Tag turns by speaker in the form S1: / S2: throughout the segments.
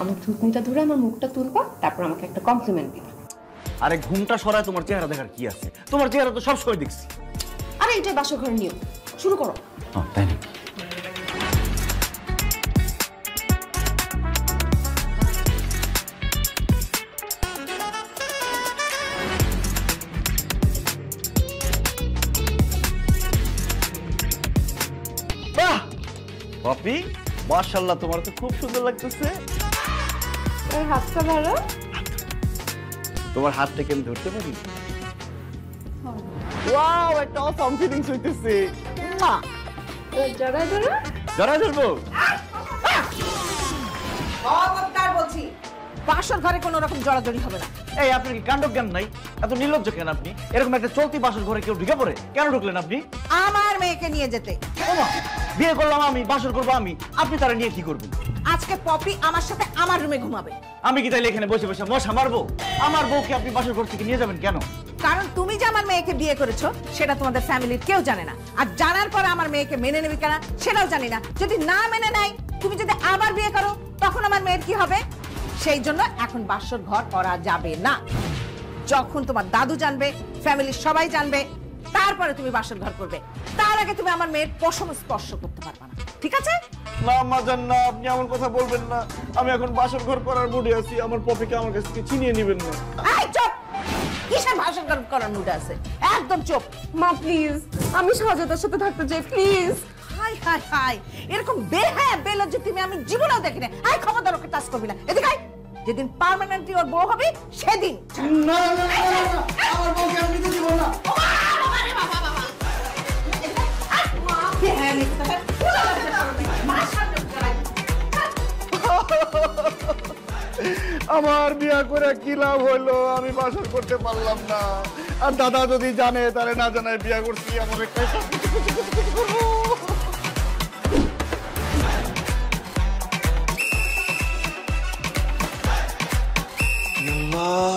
S1: আমার থুতনিটা ধরে আমার মুখটা তুলবা, তারপর আমাকে একটা কমপ্লিমেন্ট দিবা।
S2: আরে ঘুমটা সরায় তোমার চেহারা দেখার কি আছে? তোমার চেহারা তো সব সময় দেখছি।
S1: আরে এটাই বাসর ঘরের নিয়ম, শুরু করো।
S2: তাই নাকি? পপি, মাশাআল্লাহ তোমার তো খুব সুন্দর লাগতেছে।
S1: এই হাতটা ধরো।
S2: তোমার হাত থেকে আমি ধরতে পারি? ওয়াও, একটা অসাম ফিলিংস হইতেছে।
S1: জড়ায় ধরো।
S2: জড়ায় ধরবো?
S3: খবরদার বলছি, বাসর ঘরে কোনো রকম জড়াজড়ি হবে না।
S2: এই আপনার কি কাণ্ড জ্ঞান নাই? এত নির্লজ্জ কেন আপনি? এরকম একটা চলতি বাসর ঘরে কেউ ঢুকে পড়ে? কেন ঢুকলেন আপনি?
S3: আমার মেয়েকে নিয়ে যেতে।
S2: ওমা, বিয়ে করলাম আমি, বাসর করবো আমি, আপনি তারা নিয়ে কি করবেন?
S3: আজকে পপি আমার সাথে আমার রুমে ঘুমাবে।
S2: আমি কি তাইলে এখানে বসে বসে মশা মারবো? আমার বউকে আপনি বাসর ঘর থেকে নিয়ে যাবেন কেন?
S3: কারণ তুমি যে আমার মেয়েকে বিয়ে করেছো সেটা তোমাদের ফ্যামিলির কেউ জানে না, আর জানার পরে আমার মেয়েকে মেনে নেবে কিনা সেটাও জানি না। যদি না মেনে নেয়, তুমি যদি আবার বিয়ে করো, তখন আমার মেয়ের কি হবে? সেই জন্য এখন বাসর ঘর করা যাবে না। যখন তোমার দাদু জানবে, ফ্যামিলির সবাই জানবে, তারপরে তুমি বাসর ঘর করবে। তার আগে তুমি আমার মেয়ের পশম স্পর্শ করতে পারবে না, ঠিক আছে?
S2: না মাজান না, আপনি এমন কথা বলবেন না। আমি এখন বাসর ঘর করার মুডে আছি, আমার পপিকে আমার কাছ থেকে ছিনিয়ে নেবেন না।
S3: এই চুপ! কিসের বাসর ঘর করার মুডে আছে? একদম চুপ।
S1: মা প্লিজ, আমি সহজতার সাথে থাকতে চাই, প্লিজ।
S3: হাই হাই হাই, এরকম বেহায়া বেলজ্জা তুমি আমি জীবনেও দেখিনি। আই খবরদার ওকে টাচ করবি না। এদিকে আয়। যেদিন পার্মানেন্টলি ওর বউ হবে সেদিন।
S2: না না না না, আমার বউকে আমি নিতে দিব না। আমার বিয়া করে কি লাভ হইলো? আমি বাসর করতে পারলাম না। আর দাদা যদি জানে, তাহলে না জানায় বিয়া করছি, আমার একটাই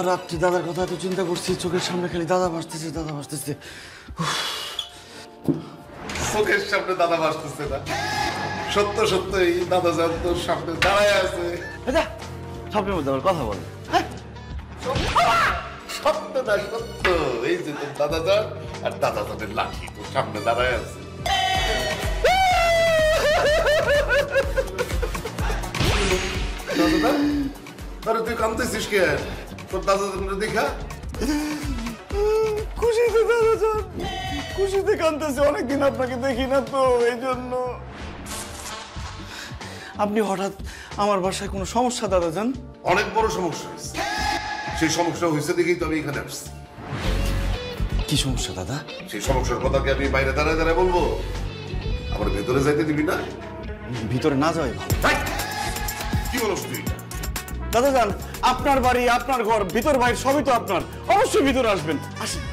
S2: রাত্রি দাদার কথা এত চিন্তা করছি, চোখের সামনে খালি দাদা ভাসতেছে, দাদা ভাসতেছে।
S4: চোখের সামনে দাদা ভাসতেছে না, সত্য সত্য এই দাদা যান তোর সামনে দাঁড়ায় আছে।
S2: স্বপ্নের মধ্যে আমার কথা বলে।
S4: সত্য না সত্য, এই যে তোর দাদা যান আর দাদা যানের লাঠি তোর সামনে দাঁড়ায় আছে। দাদা, আরে তুই কাঁদতেছিস কে? তোর দাদা যানের দেখা
S2: খুশিতে দাদা যান, খুশিতে কাঁদতেছে। অনেকদিন আপনাকে দেখি না তো, এই জন্য। আপনি হঠাৎ আমার বাসায় কোনো সমস্যা দাদা যান?
S4: অনেক বড় সমস্যা হয়েছে। সেই সমস্যা হয়েছে দেখেই তো আমি এখানে আসছি।
S2: কি সমস্যা দাদা?
S4: সেই সমস্যার কথা কি আমি বাইরে দাঁড়ায় দাঁড়ায় বলবো? আমার ভেতরে যাইতে দিবি না?
S2: ভিতরে না যাওয়াই ভালো।
S4: কি বলছ তুই?
S2: দাদা যান, আপনার বাড়ি, আপনার ঘর, ভিতর বাইরে সবই তো আপনার। অবশ্যই ভিতরে আসবেন, আসেন।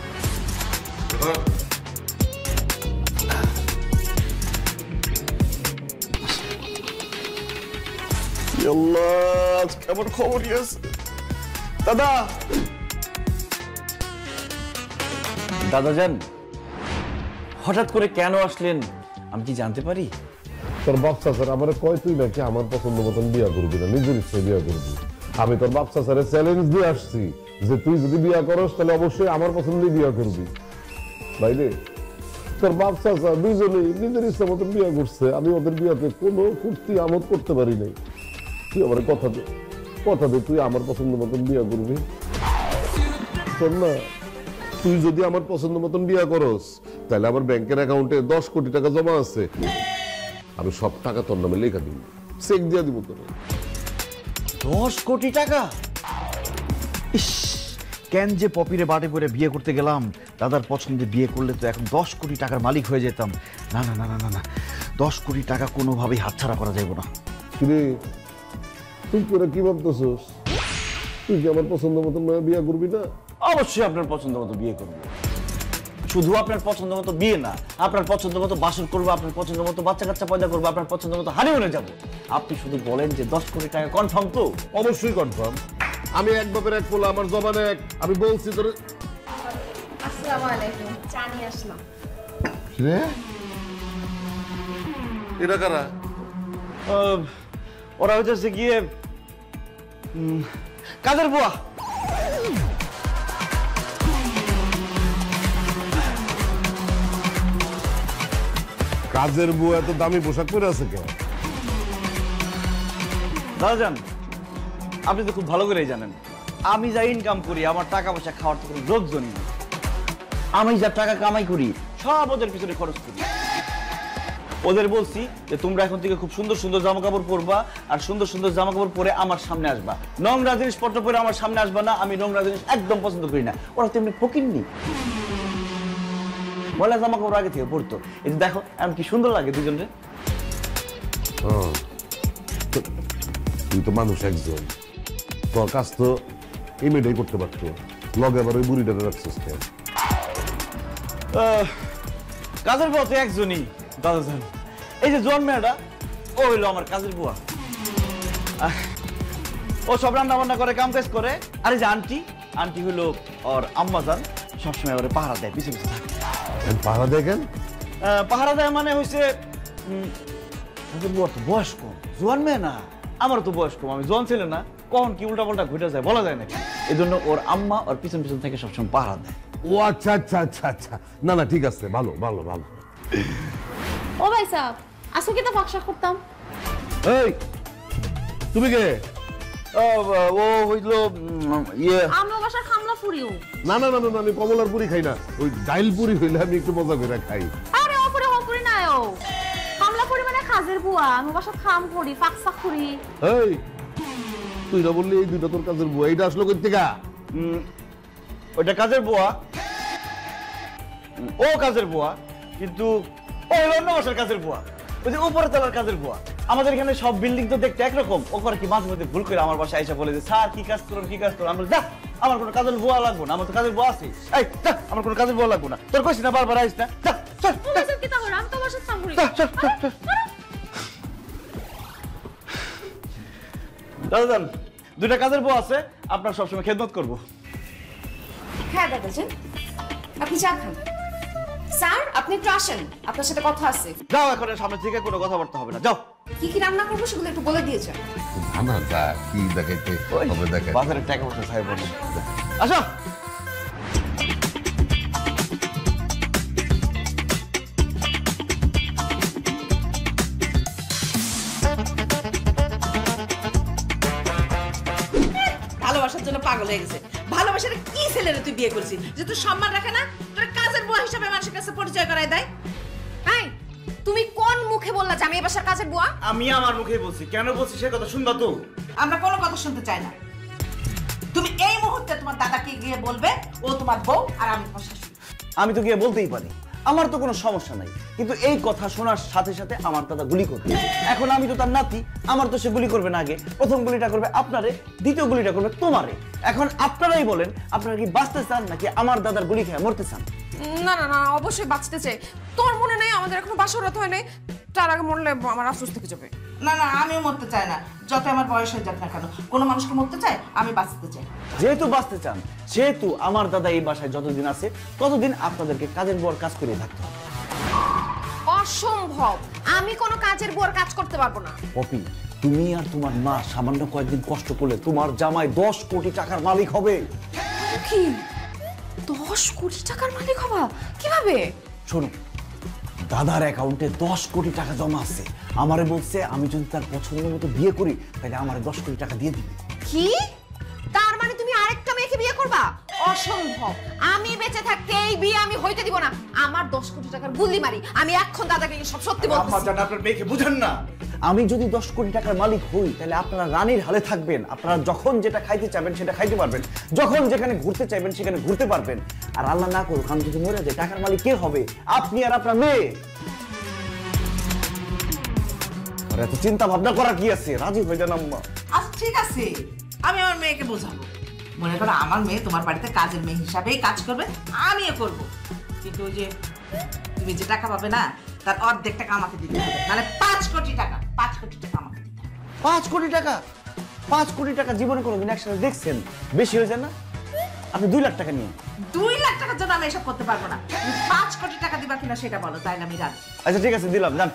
S2: কেমন খবরই আছে দাদা? দাদা যান, হঠাৎ করে কেন আসলেন আমি কি জানতে পারি?
S5: তোর বাচ্চা স্যার আমার কয় তুই নাকি আমার পছন্দ মতন বিয়া করবি না, নিজের ইচ্ছে বিয়া করবি। আমি তোর বাচ্চা স্যারের চ্যালেঞ্জ দিয়ে আসছি যে তুই যদি বিয়া করস তাহলে অবশ্যই আমার পছন্দই বিয়া করবি। ভাইরে, তোর বাচ্চা স্যার দুইজনেই নিজের ইচ্ছা মতন বিয়া করছে, আমি ওদের বিয়াতে কোনো ফুর্তি আমোদ করতে পারি নাই। তুই আমার কথা দে তুই আমার পছন্দ মতন বিয়া করবি। শোন না, তুই যদি আমার পছন্দ মতন বিয়া করস তাহলে আমার ব্যাংকের অ্যাকাউন্টে 10 কোটি টাকা জমা আছে, আমি সব টাকা তোর নামে লেখা দিব, চেক দিয়ে দিব তোর।
S2: 10 কোটি টাকা? ইস, কেন যে পপিরে বাটে করে বিয়ে করতে গেলাম। দাদার পছন্দে বিয়ে করলে তো এখন 10 কোটি টাকার মালিক হয়ে যেতাম। না না না না না না, 10 কোটি টাকা কোনোভাবেই হাতছাড়া করা যাবে না।
S5: কিরে, তুই করে কি ভাবতেছস? তুই কি আমার পছন্দ মতন বিয়ে করবি না?
S2: অবশ্যই আপনার পছন্দ মতো বিয়ে করবো। শুধু আপনার পছন্দ মতো বিয়ে না, আপনার পছন্দ মতো বাসর করবো, আপনার পছন্দ মতো বাচ্চা কাচ্চা পয়দা করবো, আপনার পছন্দ মতো হানিমুনে যাবো। আপনি শুধু বলেন যে 10 কোটি টাকা কনফার্ম তো?
S5: অবশ্যই কনফার্ম। আমি এক বাপের এক পোলা, আমার জবানে এক। আমি বলছি তোর।
S1: আসসালামু আলাইকুম, চা নিয়ে আসলাম।
S4: রে, এটা কারা?
S2: ওরা হইতেছে গিয়ে কাজের বুয়া।
S5: কাজের বউ এত দামি পোশাক পরে আছে কেন?
S2: দাদাজান, আপনি তো খুব ভালো করেই জানেন আমি যা ইনকাম করি আমার টাকা পয়সা খাওয়ার তো কোনো লোকজনই নেই। আমি যা টাকা কামাই করি সব ওদের পিছনে খরচ করি। ওদের বলছি যে তোমরা এখন থেকে খুব সুন্দর সুন্দর জামা কাপড় পরবা, আর সুন্দর সুন্দর জামা কাপড় পরে আমার সামনে আসবা। নোংরা জিনিসপত্র পরে আমার সামনে আসবা না, আমি নোংরা জিনিস একদম পছন্দ করি না। ওরা তেমনি ফকিরনি, বলে জামা কাপড় আগে থেকে পরতো। এই যে দেখো এমন কি সুন্দর লাগে দুজনের।
S5: তুই তো মানুষ একজন, তোর কাজ তো ইমিডিয়েট করতে পারতো, লগে আবার ওই বুড়িটারে রাখছিস কেন?
S2: কাজের বুয়া তো একজনই দাদাজান। এই যে জোয়ান মেয়েটা ও হইলো আমার কাজের বুয়া। ও সব রান্না বান্না করে, কাম কাজ করে। আর এই যে আন্টি, আন্টি হইলো ওর আম্মাজান, সবসময় ওরে পাহারা দেয়, পিছনে পিছনে থাকে।
S5: পাহারা দেখেন
S2: পাহারা দেয় মানে হয়েছে কাজের বুয়ার তো বয়স কম, জোয়ান মেয়ে না। আমারও তো বয়স কম, আমি জোয়ান ছেলে না, কখন কি উল্টা পাল্টা ঘুরে যায় বলা যায় নাকি। এই জন্য ওর আম্মা ওর পিছন পিছন থেকে সবসময় পাহারা দেয়।
S5: ও আচ্ছা আচ্ছা আচ্ছা আচ্ছা, না না ঠিক আছে, ভালো ভালো ভালো।
S1: ও ভাই সাহেব, আসো কি তো ফাঁকশা করতাম।
S5: এই তুমি কে?
S2: ও হইলো ইয়ে,
S1: আমরা বাসার খামলা ফুরিও।
S5: না না না না, আমি কমলার পুরি খাই না, ওই ডাইল পুরি হইলে আমি একটু মজা করে খাই।
S1: আরে ওপরে হোপুরি না ও, খামলা ফুরি মানে কাজের বুয়া। আমি বাসার খাম করি, ফাঁকশা করি।
S5: এই তুই না বললি এই দুইটা তোর কাজের বুয়া, এইটা আসলো কই থেকে?
S2: ওইটা কাজের বুয়া, ও কাজের বুয়া, কিন্তু ও হলো অন্য বাসার কাজের বুয়া। ওই যে উপরে তলার কাজের বুয়া। আমাদের এখানে সব বিল্ডিং তো দেখতে একরকম, ও করে কি মাঝে মধ্যে ভুল করে আমার বাসায় এসে বলে যে স্যার কি কাজ করুন কি কাজ করুন। আমি বলি যা, আমার কোনো কাজের বুয়া লাগবো না, আমার তো কাজের বুয়া আছে। এই যা, আমার কোনো কাজের বুয়া লাগবো না। তোর কইছি না বারবার আইস না, যা চল।
S1: ও ভাই সাহেব কি তা করে? আমি তো বাসার খাম করি।
S2: দাদাজান, দুইটা কাজের বুয়া আছে, আপনার সবসময় খেদমত করবো।
S1: হ্যাঁ দাদাজান, আপনি চা খান। স্যার আপনি একটু আসেন, আপনার সাথে কথা আছে।
S2: যাও, এখন সামনে থেকে কোনো কথাবার্তা হবে না, যাও।
S1: কি কি রান্না করবো সেগুলো একটু বলে দিয়ে যান।
S5: না যা, কি দেখাইতে হবে দেখাই।
S2: বাজারে টাকা পয়সা সাহেব বলুন। আসো।
S3: ভালোবাসার জন্য পাগল হয়ে গেছে। ভালোবাসার কি ছেলেরে তুই বিয়ে করেছিস যে তুই সম্মান রাখে না, তোর কাজের বুয়া হিসাবে মানুষের কাছে পরিচয় করায় দেয়?
S1: এই তুমি কোন মুখে বললা যে আমি এই বাসার কাজের বুয়া?
S2: আমি আমার মুখেই বলছি, কেন বলছি সে কথা শুনবা তো।
S3: আমরা কোনো কথা শুনতে চাই না। তুমি এই মুহূর্তে তোমার দাদাকে গিয়ে বলবে ও তোমার বউ আর আমি তোমার শাশুড়ি।
S2: আমি তো গিয়ে বলতেই পারি, আমার তো কোনো সমস্যা নাই, কিন্তু এই কথা শোনার সাথে সাথে আমার দাদা গুলি করবে। এখন আমি তো তার নাতি, আমার তো সে গুলি করবে না। আগে প্রথম গুলিটা করবে আপনারে, দ্বিতীয় গুলিটা করবে তোমারে। এখন আপনারাই বলেন, আপনারা কি বাঁচতে চান নাকি আমার দাদার গুলি খেয়ে মরতে চান?
S6: না না না, অবশ্যই বাঁচতে চাই। তোর মনে নাই আমাদের এখনো বাসরাত হয় নাই? তার আগে মরলে আমার আফসোস থেকে যাবে।
S3: না না, আমিও মরতে চাই না, যত আমার বয়স হয়ে যাক না কেন। কোনো মানুষকে মরতে চায়, আমি বাঁচতে চাই।
S2: যেহেতু বাঁচতে চান, সেহেতু আমার দাদা এই বাসায় যতদিন আছে ততদিন আপনাদেরকে কাজের বুয়ার কাজ করে থাকতে হবে।
S6: অসম্ভব, আমি কোনো কাজের বুয়ার কাজ করতে পারবো না।
S2: পপি, তুমি আর তোমার মা সামান্য কয়েকদিন কষ্ট করলে তোমার জামাই 10 কোটি টাকার মালিক হবে।
S6: কি 10 কোটি টাকার মালিক হবা? কিভাবে?
S2: শোনো, দাদার অ্যাকাউন্টে 10 কোটি টাকা জমা আছে। আমারে বলছে আমি যদি তার পছন্দ মতো বিয়ে করি তাহলে আমারে 10 কোটি টাকা দিয়ে দিবে।
S6: কি? তার মানে তুমি আরেকটা মেয়েকে বিয়ে করবা? অসম্ভব, আমি বেঁচে থাকতে এই বিয়ে আমি হইতে দিব না। আমার 10 কোটি টাকার গুলি মারি, আমি এখন দাদাকে সব সত্যি বলতেছি।
S2: আপনার মেয়েকে বুঝেন না। আমি যদি 10 কোটি টাকার মালিক হই তাহলে আপনারা রানীর হালে থাকবেন। আপনারা যখন যেটা খাইতে চাইবেন সেটা খাইতে পারবেন, যখন যেখানে ঘুরতে চাইবেন সেখানে ঘুরতে পারবেন। আর আল্লাহ না করুক আমি যদি মরে যাই, টাকার মালিক কে হবে? আপনি আর আপনার মেয়ে। আর এত চিন্তা ভাবনা করা কি আছে? রাজি হয়ে যান আম্মা।
S3: আচ্ছা ঠিক আছে, আমি আমার মেয়েকে বোঝাবো। মনে করো আমার মেয়ে তোমার বাড়িতে কাজের মেয়ে হিসাবেই কাজ করবে, আমিও করব। কিন্তু ওই যে তুমি যে টাকা পাবে না, তার অর্ধেক টাকা আমাকে দিতে হবে, মানে 5 কোটি টাকা। 5 কোটি টাকা আমাকে দিতে হবে।
S2: 5 কোটি টাকা? 5 কোটি টাকা জীবনে কোনোদিন একসাথে দেখছেন? বেশি হয়ে যায় না? আপনি 2 লাখ টাকা নিন।
S3: 2 লাখ টাকার জন্য আমি এসব করতে পারবো না। তুমি 5 কোটি টাকা দিবা কিনা সেটা বলো, তাইলে আমি রাজি।
S2: আচ্ছা ঠিক আছে, দিলাম, যান।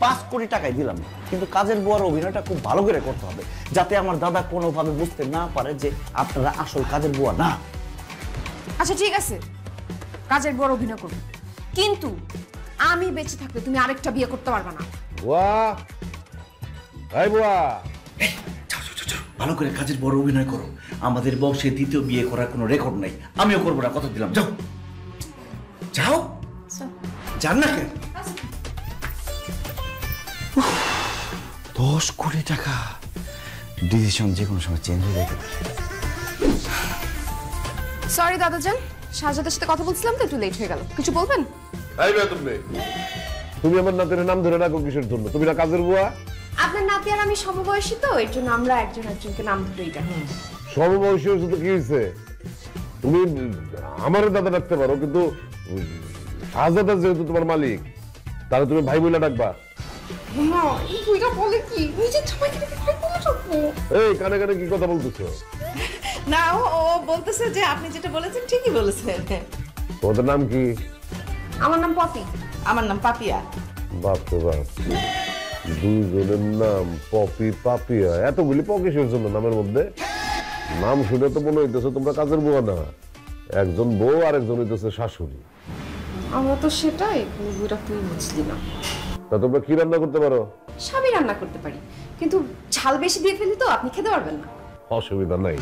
S2: 5 কোটি টাকাই দিলাম, কিন্তু কাজের বুয়ার অভিনয়টা খুব ভালো করে করতে হবে, যাতে আমার দাদা কোনোভাবে বুঝতে না পারে যে আপনারা আসল কাজের বুয়া না।
S1: আচ্ছা ঠিক আছে, কাজের বড় অভিনয় করবে, কিন্তু আমি বেঁচে থাকলে তুমি আরেকটা বিয়ে করতে পারবে না।
S5: বুয়া, এই বুয়া,
S2: ভালো করে কাজের বড় অভিনয় করো। আমাদের বংশে দ্বিতীয় বিয়ে করার কোনো রেকর্ড নাই, আমিও করবো না, কথা দিলাম। যাও যাও, যান না কেন? 10 কোটি টাকা, ডিসিশন যে কোনো সময় চেঞ্জ হয়ে যাবে।
S1: সরি দাদাজান, শাহজাদের সাথে কথা বলছিলাম তো একটু লেট হয়ে গেল, কিছু বলবেন?
S5: এই বেতন নেই। তুমি আমার নাতের নাম ধরে রাখো কিসের জন্য? তুমি না কাজের বুয়া?
S1: আপনার নাতি আর আমি সমবয়সী তো, এর জন্য আমরা একজন একজনকে নাম ধরেই ডাকি।
S5: সমবয়সী হয়েছে তো কি হয়েছে? তুমি আমারও দাদা ডাকতে পারো, কিন্তু শাহজাদা যেহেতু তোমার মালিক, তাহলে তুমি ভাই বলে ডাকবা।
S1: না, এই বুইটা বলে কি নিজের জামাইকে দেখে ভাই বলে ডাকবো?
S5: এই কানে কানে কি কথা বলতেছো?
S3: না, ও বলতেছে যে আপনি যেটা বলেছেন ঠিকই বলেছেন।
S5: তোমাদের নাম কি?
S1: আমার নাম পপি।
S3: আমার নাম পাপিয়া।
S5: বাপ রে বাপ, দুইজনের নাম পপি পাপিয়া, এতগুলি পকিসের জন্য নামের মধ্যে? নাম শুনে তো মনে হইতেছে তোমরা কাজের বুয়া না, একজন বউ আর একজন হইতেছে শাশুড়ি।
S1: আমরা তো সেটাই, বুইটা তুই বুঝলি না।
S5: তা তোমরা কি রান্না করতে পারো?
S1: সবই রান্না করতে পারি, কিন্তু ঝাল বেশি দিয়ে ফেলি তো আপনি খেতে পারবেন না।
S5: অসুবিধা নাই,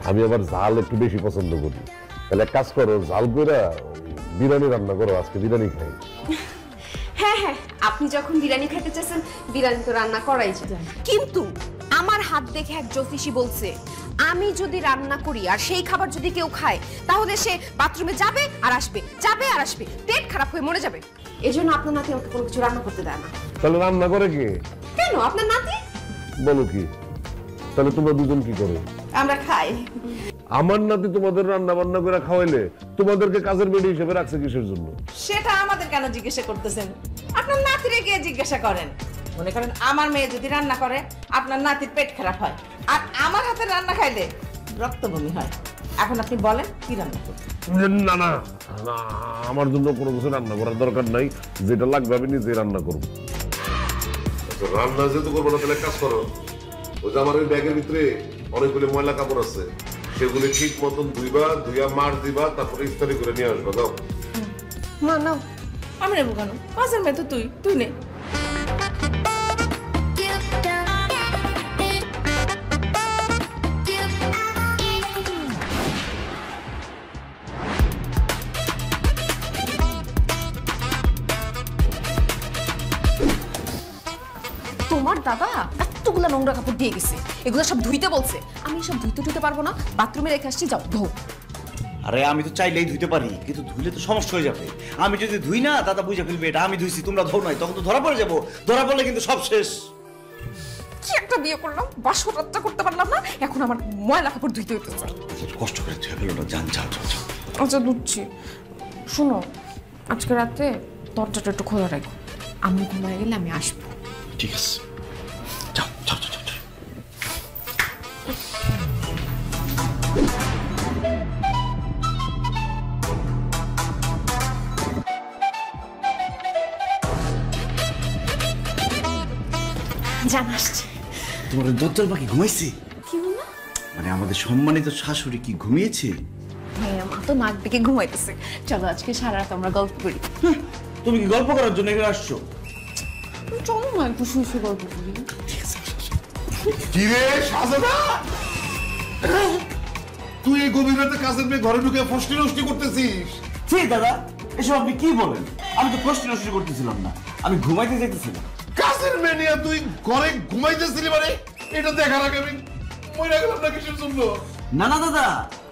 S5: আমি আবার ঝাল একটু বেশি পছন্দ করি। তাহলে এক কাজ করো, ঝাল কইরা বিরিয়ানি রান্না করো, আজকে বিরিয়ানি খাই।
S1: হ্যাঁ হ্যাঁ, আপনি যখন বিরিয়ানি খেতে চাইছেন, বিরিয়ানি তো রান্না করাই যায়, কিন্তু আমার হাত দেখে এক জ্যোতিষী বলছে আমি যদি রান্না করি আর সেই খাবার যদি কেউ খায়, তাহলে সে বাথরুমে যাবে আর আসবে, যাবে আর আসবে, পেট খারাপ হয়ে মরে যাবে। এজন্য আপনার নাতি আমাকে কোনো কিছু রান্না করতে দেয় না।
S5: তাহলে রান্না করে কে?
S1: কেন আপনার নাতি?
S5: বলো কি? তাহলে তোমরা দুজন কি করো?
S3: আমরা খাই।
S5: আমার নাতি তোমাদের রান্না বান্না করে খাওয়াইলে তোমাদেরকে কাজের বেডি হিসেবে রাখছে কিসের জন্য?
S3: সেটা আমাদের কেন জিজ্ঞাসা করতেছেন? আপনার নাতিরে গিয়ে জিজ্ঞাসা করেন। মনে করেন আমার মেয়ে যদি রান্না করে, আপনার নাতির পেট খারাপ হয়, আর আমার হাতে রান্না খাইলে রক্ত বমি হয়। এখন আপনি বলেন কি রান্না করবেন?
S5: না না না, আমার জন্য কোনো কিছু রান্না করার দরকার নাই, যেটা লাগবে আমি নিজে রান্না করবো। রান্না যেহেতু করবো না, তাহলে কাজ করো, ওই যে আমার ওই ব্যাগের ভিতরে অনেকগুলো ময়লা কাপড় আছে, সেগুলি ঠিক মতন ধুইয়া মার দিবা, তারপরে ইস্তারি করে নিয়ে আসবা। দাও।
S1: না না,
S3: আমি নেবো কেন? কাজের মেয়ে তো তুই নে।
S1: তোমার দাদা এতগুলো নোংরা কাপড় দিয়ে গেছে, এগুলো সব ধুইতে বলছে। আমি সব ধুইতে পারবো না, বাথরুমে রেখে আসছি, যাও ধো।
S2: আরে আমি তো চাইলেই ধুইতে পারি, কিন্তু ধুইলে তো সমস্যা হয়ে যাবে। আমি যদি ধুই না, দাদা বুঝে ফেলবে এটা আমি ধুইছি, তোমরা ধো নাই, তখন তো ধরা পড়ে যাবো। ধরা পড়লে কিন্তু সব শেষ।
S1: কি একটা বিয়ে করলাম, বাসরাতটা করতে পারলাম না, এখন আমার ময়লা কাপড় ধুইতে হইতেছে।
S2: কষ্ট করে ধুয়ে ফেলো না, যান যাও যাও যাও।
S1: আচ্ছা ধুচ্ছি। শোনো, আজকে রাতে দরজাটা একটু খোলা রাখো, আমি ঘুমায় গেলে আমি আসবো।
S2: ঠিক আছে, যাও যাও যাও যাও।
S1: জান আসছে।
S2: তোমার দজ্জাল পাখি ঘুমাইছে?
S1: কি বললো?
S2: মানে আমাদের সম্মানিত শাশুড়ি কি ঘুমিয়েছে?
S1: হ্যাঁ, মা তো নাক ডেকে ঘুমাইতেছে। চলো আজকে সারা রাত আমরা গল্প করি।
S2: তুমি কি গল্প করার জন্য এখানে আসছো?
S1: চলো না একটু শুয়ে শুয়ে গল্প করি।
S4: কি রে শাহজাদা, তুই এই গভীর রাতে কাজের মেয়ে ঘরে ঢুকে ফষ্টি নষ্টি করতেছিস?
S2: ঠিক দাদা, এসব আপনি কি বলেন? আমি তো প্রশ্ন নষ্ট করতেছিলাম না, আমি ঘুমাইতে যেতেছিলাম।
S4: কাজের মেয়ে নিয়ে তুই ঘরে ঘুমাইতেছিলি? মানে এটা দেখার আগে আমি মরে গেলাম না কিসের জন্য?
S2: না না দাদা,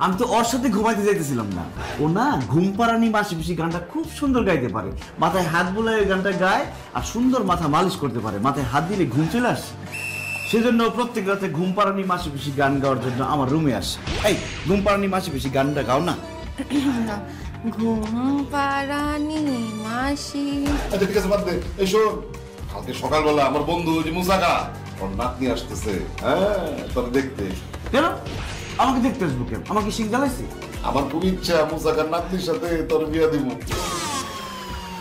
S2: আমি তো ওর সাথে ঘুমাইতে যাইতেছিলাম না। ও না ঘুম পাড়ানি মাসি পিসি গানটা খুব সুন্দর গাইতে পারে, মাথায় হাত বুলায় ওই গানটা গায় আর সুন্দর মাথা মালিশ করতে পারে, মাথায় হাত দিলে ঘুম চলে আসে। সেজন্য প্রত্যেক রাতে ঘুম পাড়ানি মাসি পিসি গান গাওয়ার জন্য আমার রুমে আসে। এই ঘুম পাড়ানি মাসি পিসি গানটা গাও না।
S1: ঘুম পাড়ানি মাসি।
S4: আচ্ছা ঠিক আছে, বাদ দে। এই শোন, কালকে সকালবেলা আমার বন্ধু যে মুসাকা, ওর নাতনি আসতেছে, হ্যাঁ তোর দেখতে।
S2: কেন আমাকে দেখতে আসবো? কেন আমাকে সিং জ্বালাইছে?
S4: আমার খুব ইচ্ছা মুসাকার নাতনির সাথে তোর বিয়ে দিব।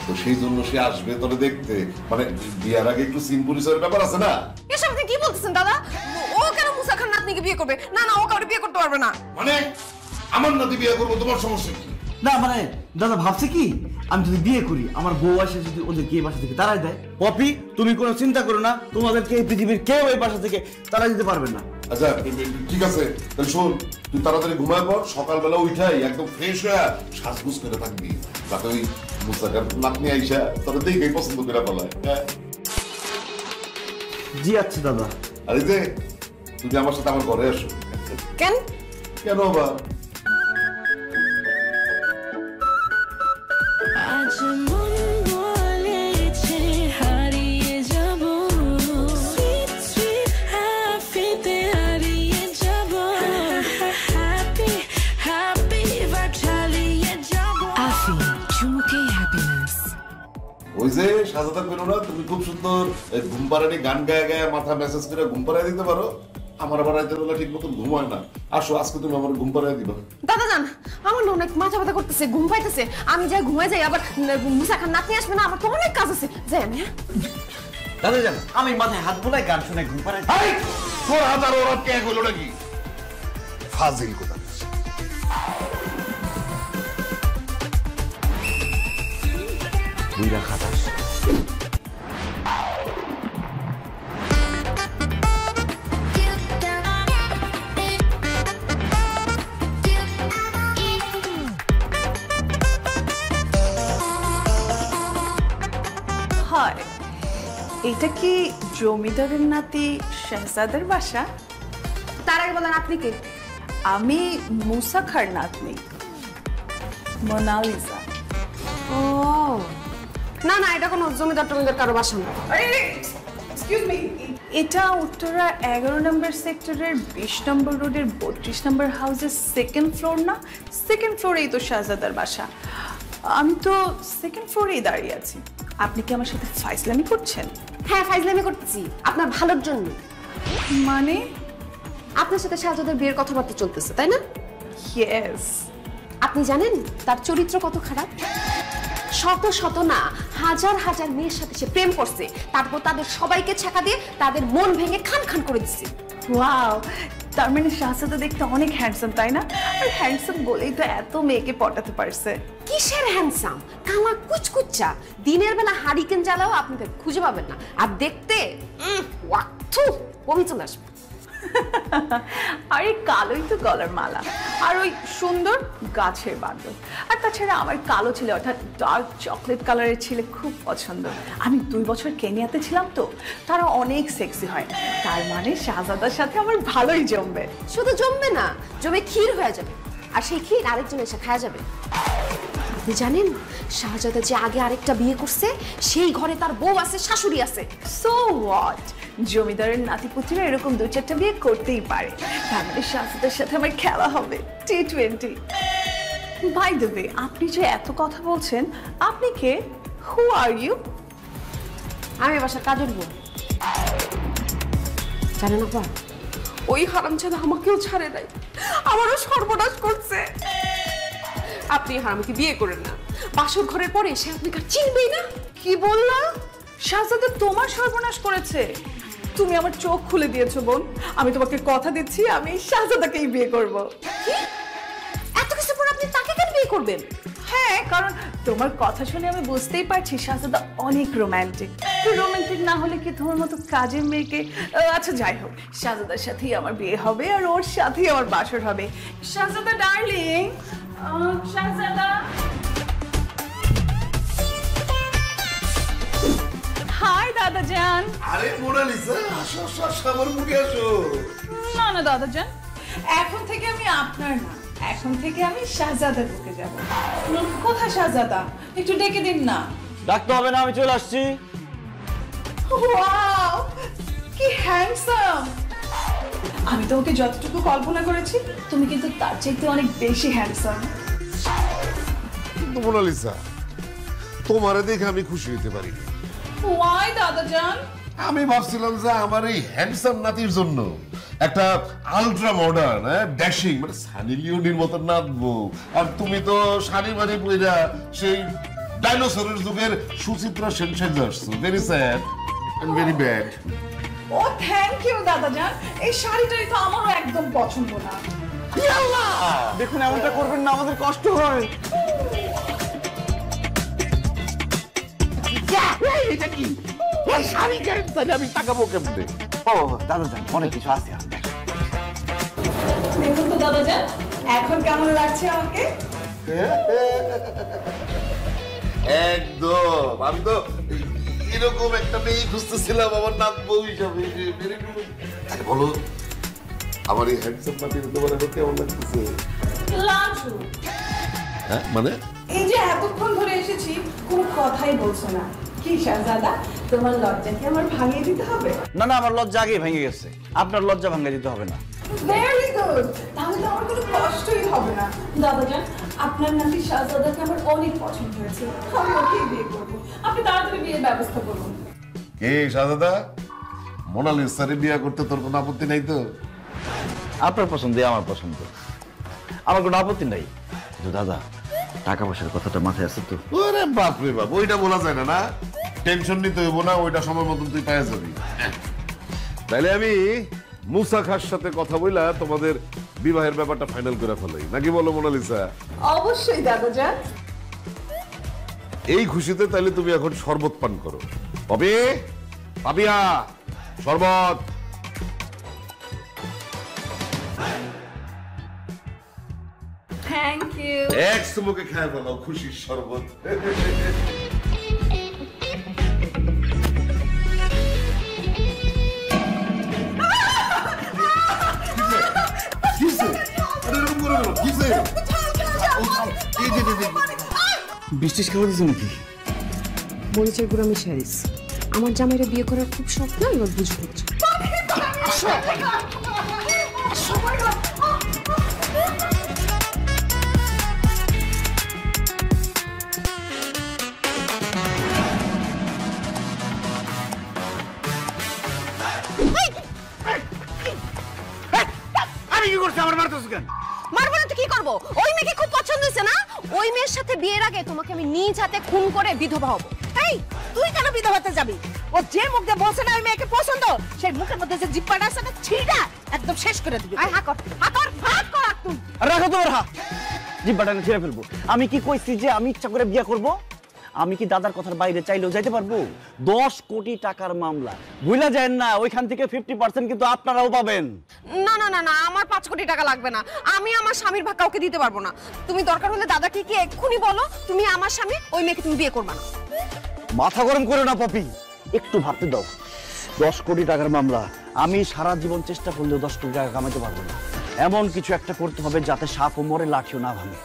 S4: তো সেই জন্য সে আসবে তোরে দেখতে, মানে বিয়ার আগে একটু সিন পরিচয়ের ব্যাপার আছে না।
S6: এসব আপনি কি বলতেছেন দাদা? ও কেন মুসা খান নাতনিকে বিয়ে করবে? না না, ও কাউকে বিয়ে করতে পারবে না।
S4: মানে আমার নাতি বিয়ে করবো, তোমার সমস্যা কি?
S2: না মানে দাদা ভাবছে কি, আমি যদি বিয়ে করি আমার বউ আসে যদি ওদেরকে এই বাসা থেকে তাড়াই দেয়। পপি তুমি কোনো চিন্তা করো না, তোমাদেরকে এই পৃথিবীর কেউ এই বাসা থেকে তাড়াই দিতে পারবে না।
S4: আচ্ছা ঠিক আছে, তাহলে শোন, তুই তাড়াতাড়ি ঘুমায় পর, সকালবেলা উঠাই একদম ফ্রেশ হয়ে সাজগুজ করে থাকবি, যাতে ওই মুসাকার নাতনি আইসা তোরা দেখেই পছন্দ করে ফেলায়। হ্যাঁ
S2: জি আচ্ছা দাদা।
S4: আর এই যে তুমি আমার সাথে আমার ঘরে আসো।
S6: কেন?
S4: কেন বা?
S7: আজ মন বলেছে হারিয়ে যাব, সুইট সুইট হ্যাপিতে হারিয়ে যাব, হ্যাপি হ্যাপি চালিয়ে যাব। আফি ঝুমকে হ্যাপিনেস।
S4: ওই যে সাজাদা করো না, তুমি খুব সুন্দর ঘুম পাড়ানি গান গায়ে গায়ে মাথা মেসেজ করে ঘুম পাড়ায় দিতে পারো। আমার আবার রাতের বেলা ঠিক মতন ঘুম হয় না। আসো আজকে তুমি আমার ঘুম পাড়ায় দিবা।
S6: দাদা জান, আমার না অনেক মাথা ব্যথা করতেছে, ঘুম পাইতেছে। আমি যাই ঘুমাই যাই, আবার মুসা খান নাতনি আসবে না, আমার তো অনেক কাজ আছে। যাই আমি।
S2: দাদা জান আমি মাথায় হাত বোলাই গান শুনে ঘুম পাড়াই।
S4: তোর হাজার ওরা কে হলো নাকি? ফাজিল কথা।
S2: বুইরা খাটাস।
S8: হয় এটা কি জমিদারের নাতি শেহজাদের বাসা?
S1: তার আগে বলেন আপনি কে?
S8: আমি মুসা খার নাতনি মোনালিসা।
S1: ও না না, এটা কোনো জমিদার টমিদার কারো বাসা না।
S8: এক্সকিউজ মি, এটা উত্তরা 11 নম্বর সেক্টরের 20 নম্বর রোডের 32 নম্বর হাউসের সেকেন্ড ফ্লোর না? সেকেন্ড ফ্লোরেই তো শাহজাদার বাসা। আমি তো সেকেন্ড ফ্লোরেই দাঁড়িয়ে আছি। আপনি কি আমার সাথে ফাইজলামি করছেন?
S1: হ্যাঁ ফাইজলামি করতেছি, আপনার ভালোর জন্য।
S8: মানে?
S1: আপনার সাথে শাহজাদার বিয়ের কথাবার্তা চলতেছে তাই না?
S8: ইয়েস।
S1: আপনি জানেন তার চরিত্র কত খারাপ? শত শত না হাজার হাজার মেয়ের সাথে সে প্রেম করছে, তারপর তাদের সবাইকে ছেঁকা দিয়ে তাদের মন ভেঙে খান খান করে দিচ্ছে।
S8: ওয়াও, তার মানে শাহজাদা দেখতে অনেক হ্যান্ডসাম তাই না? আর হ্যান্ডসাম বলেই তো এত মেয়েকে পটাতে পারছে।
S1: কিসের হ্যান্ডসাম? কালা কুচকুচ্চা, দিনের বেলা হারিকেন জ্বালাও আপনি তাকে খুঁজে পাবেন না, আর দেখতে ওয়াক্থু বমি চলে আসবে।
S8: আর এই কালোই তো গলার মালা, আর ওই সুন্দর গাছের বান্দর। আর তাছাড়া আমার কালো ছেলে অর্থাৎ ডার্ক চকলেট কালারের ছেলে খুব পছন্দ। আমি 2 বছর কেনিয়াতে ছিলাম তো, তারা অনেক সেক্সি হয়। তার মানে শাহজাদার সাথে আমার ভালোই জমবে।
S1: শুধু জমবে না, জমে ক্ষীর হয়ে যাবে, আর সেই ক্ষীর আরেকজন এসে খাওয়া যাবে। আপনি জানেন শাহজাদা যে আগে আরেকটা বিয়ে করছে, সেই ঘরে তার বউ আছে, শাশুড়ি আছে।
S8: সো হোয়াট, জমিদারের নাতিপুতিরা এরকম 2-4টা বিয়ে করতেই পারে। তার মানে শাহজাদার সাথে আমার খেলা হবে T20। বাই দ্য ওয়ে, আপনি যে এত কথা বলছেন, আপনি কে? হু আর ইউ?
S1: আমি বাসার কাজের বউ। জানেন আপা, ওই হারামজাদা আমাকেও ছাড়ে নাই, আমারও সর্বনাশ করছে। আপনি হারামকে বিয়ে করেন না, বাসর ঘরের পরে সে আপনাকে আর চিনবেই না।
S8: কি বললা? শাহজাদা তোমার সর্বনাশ করেছে? তুমি আমার চোখ খুলে দিয়েছো বোন। আমি তোমাকে কথা দিচ্ছি, আমি শাহজাদাকেই বিয়ে করব।
S1: কি? এত কিছু পর আপনি তাকে কেন বিয়ে করবেন?
S8: হ্যাঁ, কারণ তোমার কথা শুনে আমি বুঝতেই পারছি শাহজাদা অনেক রোমান্টিক। রোমান্টিক না হলে কি তোমার মতো কাজের মেয়েকে? আচ্ছা যাই হোক, শাহজাদার সাথেই আমার বিয়ে হবে আর ওর সাথেই আমার বাসর হবে। শাহজাদা ডার্লিং, শাহজাদা। হাই দাদা জান।
S4: আরে মোনালিসা, আসো আসো আসো, আমার মুখে আসো।
S8: না না দাদা জান, এখন থেকে আমি আপনার না, এখন থেকে আমি শাহজাদার বুকে যাব। কোথায় শাহজাদা? একটু ডেকে দিন না।
S2: ডাকতে হবে না, আমি চলে আসছি।
S8: ওয়াও, কি হ্যান্ডসাম! আমি তো ওকে যতটুকু কল্পনা করেছি, তুমি কিন্তু তার চাইতে অনেক বেশি হ্যান্ডসাম।
S5: কিন্তু মোনালিসা, তোমারে দেখে আমি খুশি হইতে পারি।
S8: ওয়াই দাদা জান?
S5: আমি ভাবছিলাম যে আমার এই হ্যান্ডসাম নাতির জন্য একটা আলট্রা মডার্ন ড্যাশিং মানে সানি লিওনির মতো নাচবো, আর তুমি তো শাড়ি মারি পইরা সেই
S4: ডাইনোসরের যুগের সুচিত্রা সেন সেজে আসছো। Very sad and very bad.
S8: Oh thank you দাদাজান, এই শাড়িটাই তো আমারও একদম পছন্দ না।
S2: দেখুন এমনটা করবেন না, আমাদের কষ্ট হয়।
S5: এটা কি এই শাড়ি কেন তাহলে আমি তাকাবো কেমনে?
S2: ও দাদা যান, অনেক কিছু আছে আর দেখেন।
S8: দেখুন তো দাদাজান, এখন কেমন লাগছে আমাকে?
S4: একদম, আমি তো এরকম একটা মেয়ে খুঁজতেছিলাম আমার নাম বউ হিসাবে। তাই বলো, আমার এই হ্যান্ডসাম পার্টির তোমার এখন কেমন লাগতেছে?
S8: লাঞ্চু,
S4: হ্যাঁ মানে
S8: এই যে এতক্ষণ ধরে এসেছি কোনো কথাই বলছো না, কি শাহজাদা তোমার লজ্জা কি আমার ভাঙিয়ে দিতে হবে?
S2: না না, আমার লজ্জা আগেই ভেঙে গেছে, আপনার লজ্জা ভাঙিয়ে দিতে হবে না।
S8: ভেরি গুড, তাহলে তো আমার কোনো কষ্টই হবে না। দাদাজান, আপনার নাকি শাহজাদাকে আমার অনেক পছন্দ হয়েছে, আমি ওকেই বিয়ে করবো। আপনি তাড়াতাড়ি বিয়ের ব্যবস্থা করুন।
S4: কে শাহজাদা? মোনালিসারে বিয়ে করতে তোর কোনো আপত্তি নাই তো?
S2: আপনার পছন্দ আমার পছন্দ, আমার কোনো আপত্তি নাই। কিন্তু দাদা, টাকা পয়সার কথাটা মাথায় আছে তো?
S4: ওরে বাপ রে বাপ, ওইটা বলা যায় না। না টেনশন নিতে হইব না, ওইটা সময় মতন তুই পাওয়া যাবি।
S5: তাইলে আমি মুসা খার সাথে কথা বইলা তোমাদের বিবাহের ব্যাপারটা ফাইনাল করে ফেলাই, নাকি বলো মোনালিসা?
S8: অবশ্যই দাদাজান।
S5: এই খুশিতে তাইলে তুমি এখন শরবত পান করো। পাবি? পাবিয়া শরবত।
S8: Thank you.
S4: এক চুমুকে খেয়ে ফেলাও খুশির শরবত।
S2: বৃষ্টিস খাওয়া দিছো নাকি?
S1: মরিচের গুঁড়া মিশিয়ে দিস। আমার জামাইরা বিয়ে করার খুব শখ না, এবার বুঝে হচ্ছে।
S2: আমি কি করছি? আমার মারতেছ কেন?
S1: মারবো না তো কি করবো? ওই মেয়েকে খুব পছন্দ হয়েছে না? ওই মেয়ের সাথে বিয়ের আগে তোমাকে আমি নিজ হাতে খুন করে বিধবা হব।
S3: এই তুই কেন বিধবা হতে যাবি? ও যে মুখ দিয়ে বলছে না ওই মেয়েকে পছন্দ, সেই মুখের মধ্যে যে জিব্বাটা আছে না, ছিড়া একদম শেষ করে দিবি।
S1: আয় হাকর হাকর হাকর তুই।
S2: রাখো তোমার হাত, জিব্বাটা ছিঁড়ে ফেলবো। আমি কি কইছি যে আমি ইচ্ছা করে বিয়ে করব? আমি কি দাদার কথার বাইরে চাইলেও যাইতে পারবো? 10 কোটি টাকার মামলা, ভুলা যায় না, ওইখান থেকে 50% কিন্তু আপনারাও পাবেন।
S1: না না না না, আমার 5 কোটি টাকা লাগবে না। আমি আমার স্বামীর ভাগ কাউকে দিতে পারবো না। তুমি দরকার হলে দাদাকে কি এক্ষুনি বলো তুমি আমার স্বামী, ওই মেয়েকে তুমি বিয়ে করবে না।
S2: মাথা গরম করো না পপি, একটু ভাবতে দাও। 10 কোটি টাকার মামলা, আমি সারা জীবন চেষ্টা করলেও 10 কোটি টাকা কামাতে পারবো না। এমন কিছু একটা করতে হবে যাতে সাপও মরে লাঠিও না ভাঙে।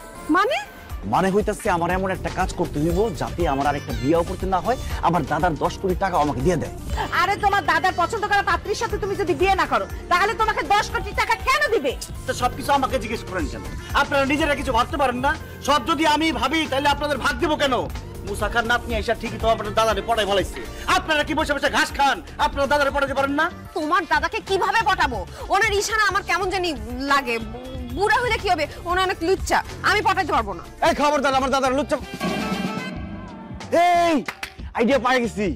S2: মানে হইতাছে আমার এমন একটা কাজ করতে হইব যাতে আমার আরেকটা বিয়েও করতে না হয়, আমার দাদার 10 কোটি টাকা আমাকে দিয়ে দেয়।
S3: আরে তোমার দাদার পছন্দ করা পাত্রীর সাথে তুমি যদি বিয়ে না করো, তাহলে তোমাকে 10 কোটি টাকা কেন দিবে?
S2: তো সবকিছু আমাকে জিজ্ঞেস করেন কেন? আপনারা নিজেরা কিছু ভাবতে পারেন না? সব যদি আমি ভাবি তাহলে আপনাদের ভাগ দেবো কেন? মুসা খান নাতনি আইসা ঠিকই তো আপনার দাদারে পড়াই ফলাইছে। আপনারা কি বসে বসে ঘাস খান? আপনারা দাদারে পড়াতে পারেন না?
S1: তোমার দাদাকে কিভাবে পটাবো? ওনার ইশারা আমার কেমন জানি লাগে। বুড়া হলে কি হবে? ওনা অনেক লুচ্চা, আমি পটাইতে পারবো না।
S2: এই খবরদার, আমার দাদার লুচ্চা। এই আইডিয়া পাই গেছি।